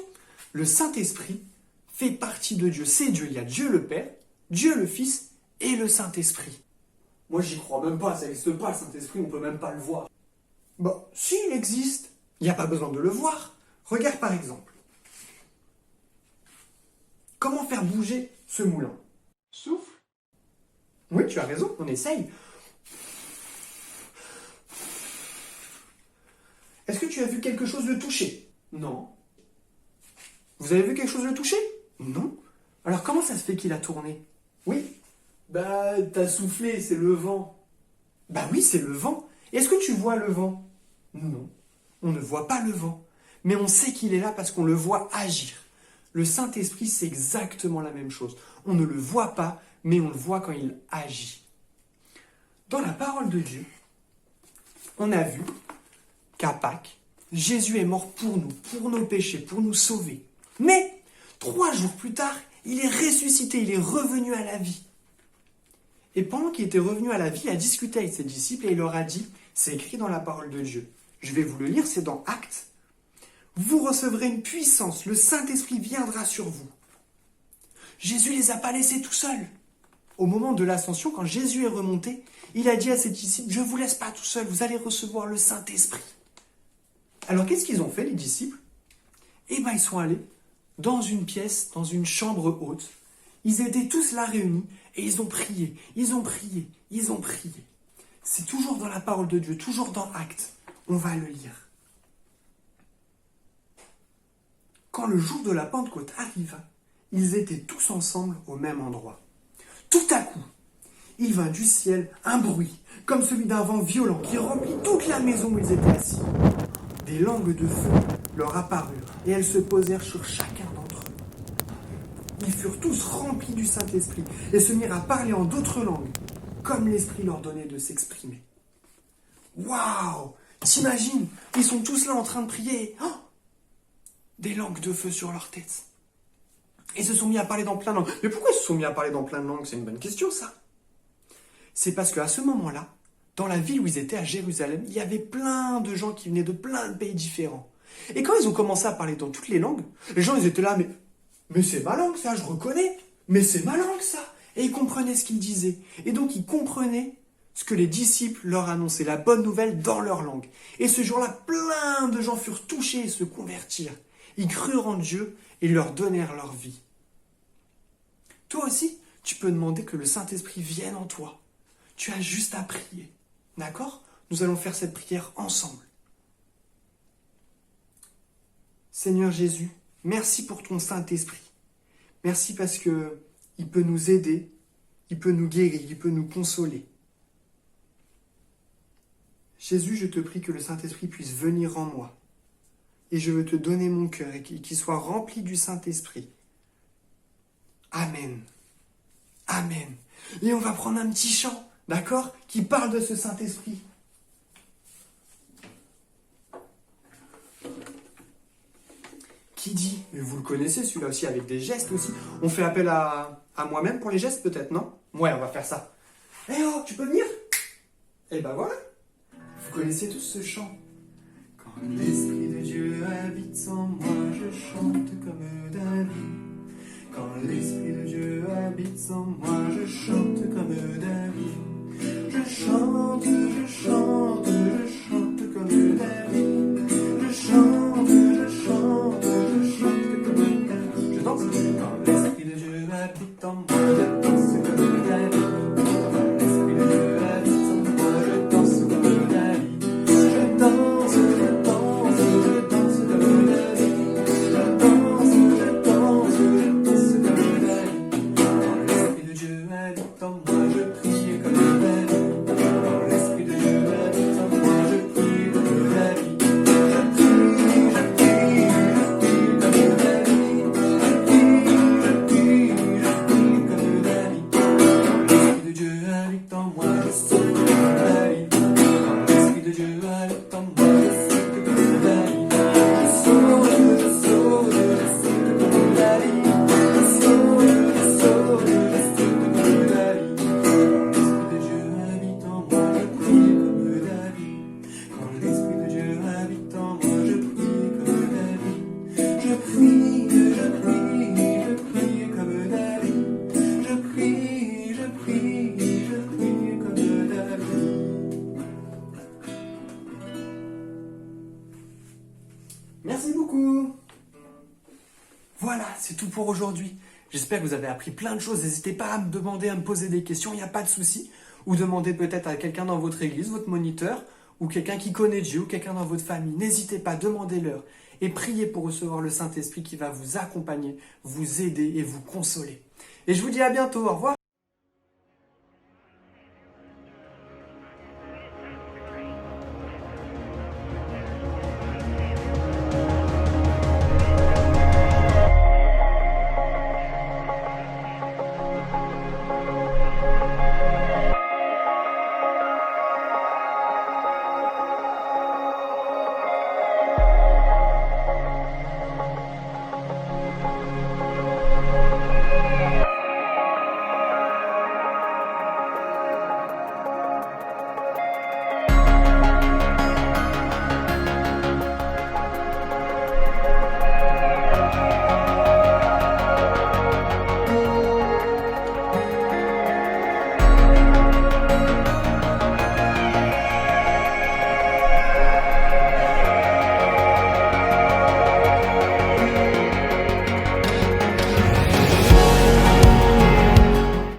Le Saint-Esprit fait partie de Dieu. C'est Dieu. Il y a Dieu le Père, Dieu le Fils et le Saint-Esprit. Moi, j'y crois même pas. Ça n'existe pas, le Saint-Esprit. On peut même pas le voir. Bon, s'il existe, il n'y a pas besoin de le voir. Regarde par exemple. Comment faire bouger ce moulin? Souffle. Oui, tu as raison, on essaye. Est-ce que tu as vu quelque chose de toucher? Non. Vous avez vu quelque chose de toucher? Non. Alors comment ça se fait qu'il a tourné? Oui. Bah, t'as soufflé, c'est le vent. Bah oui, c'est le vent. Est-ce que tu vois le vent? Non. On ne voit pas le vent. Mais on sait qu'il est là parce qu'on le voit agir. Le Saint-Esprit, c'est exactement la même chose. On ne le voit pas, mais on le voit quand il agit. Dans la parole de Dieu, on a vu qu'à Pâques, Jésus est mort pour nous, pour nos péchés, pour nous sauver. Mais 3 jours plus tard, il est ressuscité, il est revenu à la vie. Et pendant qu'il était revenu à la vie, il a discuté avec ses disciples et il leur a dit, c'est écrit dans la parole de Dieu. Je vais vous le lire, c'est dans Actes. Vous recevrez une puissance, le Saint-Esprit viendra sur vous. Jésus ne les a pas laissés tout seuls. Au moment de l'ascension, quand Jésus est remonté, il a dit à ses disciples, je ne vous laisse pas tout seul, vous allez recevoir le Saint-Esprit. Alors qu'est-ce qu'ils ont fait, les disciples? Eh bien, ils sont allés dans une pièce, dans une chambre haute. Ils étaient tous là réunis et ils ont prié, ils ont prié, ils ont prié. C'est toujours dans la parole de Dieu, toujours dans Actes. On va le lire. Quand le jour de la Pentecôte arriva, ils étaient tous ensemble au même endroit. Tout à coup, il vint du ciel un bruit, comme celui d'un vent violent qui remplit toute la maison où ils étaient assis. Des langues de feu leur apparurent et elles se posèrent sur chacun d'entre eux. Ils furent tous remplis du Saint-Esprit et se mirent à parler en d'autres langues, comme l'Esprit leur donnait de s'exprimer. Waouh! T'imagines, ils sont tous là en train de prier. Oh, des langues de feu sur leur tête. Et se sont mis à parler dans plein de langues. Mais pourquoi ils se sont mis à parler dans plein de langues? C'est une bonne question, ça. C'est parce qu'à ce moment-là, dans la ville où ils étaient, à Jérusalem, il y avait plein de gens qui venaient de plein de pays différents. Et quand ils ont commencé à parler dans toutes les langues, les gens, ils étaient là, mais c'est ma langue, ça, je reconnais. Mais c'est ma langue, ça. Et ils comprenaient ce qu'ils disaient. Et donc, ils comprenaient ce que les disciples leur annonçaient, la bonne nouvelle dans leur langue. Et ce jour-là, plein de gens furent touchés et se convertirent. Ils crurent en Dieu et leur donnèrent leur vie. Toi aussi, tu peux demander que le Saint-Esprit vienne en toi. Tu as juste à prier. D'accord? Nous allons faire cette prière ensemble. Seigneur Jésus, merci pour ton Saint-Esprit. Merci parce que il peut nous aider, il peut nous guérir, il peut nous consoler. Jésus, je te prie que le Saint-Esprit puisse venir en moi. Et je veux te donner mon cœur et qu'il soit rempli du Saint-Esprit. Amen. Amen. Et on va prendre un petit chant, d'accord, qui parle de ce Saint-Esprit. Qui dit, mais vous le connaissez celui-là aussi, avec des gestes aussi. On fait appel à moi-même pour les gestes peut-être, non? Ouais, on va faire ça. Eh oh, tu peux venir? Eh ben voilà. Vous connaissez tous ce chant. Quand l'Esprit de Dieu habite en moi, je chante comme David. Quand l'Esprit de Dieu habite en moi, je chante comme David. Je chante, je chante, je chante comme David. Je chante, je chante, je chante comme David. Je danse quand l'Esprit de Dieu habite en moi, je danse comme David. Quand l'Esprit de Dieu habite en moi, je danse comme David. Je danse, je danse, je danse comme David. Je danse, je danse, je danse comme David. Quand l'Esprit de Dieu habite en moi, je prie comme David. Quand l'Esprit de Dieu habite en moi, je prie comme David. Je prie comme David. Je prie comme David. Quand l'Esprit de Dieu habite en moi, je saute comme David. Quand l'Esprit de Dieu habite en moi, je saute comme David. Je saute, je saute, je saute comme David. Je saute, je saute, je saute comme David. Quand l'Esprit de Dieu habite en moi, je prie comme David. Quand l'Esprit de Dieu habite en moi, je prie comme David. Je prie, je prie, je prie comme David. Je prie, je prie, je prie comme David. Merci beaucoup. Voilà, c'est tout pour aujourd'hui. J'espère que vous avez appris plein de choses. N'hésitez pas à me demander, à me poser des questions, il n'y a pas de souci. Ou demandez peut-être à quelqu'un dans votre église, votre moniteur, ou quelqu'un qui connaît Dieu, ou quelqu'un dans votre famille. N'hésitez pas, demandez-leur. Et priez pour recevoir le Saint-Esprit qui va vous accompagner, vous aider et vous consoler. Et je vous dis à bientôt. Au revoir.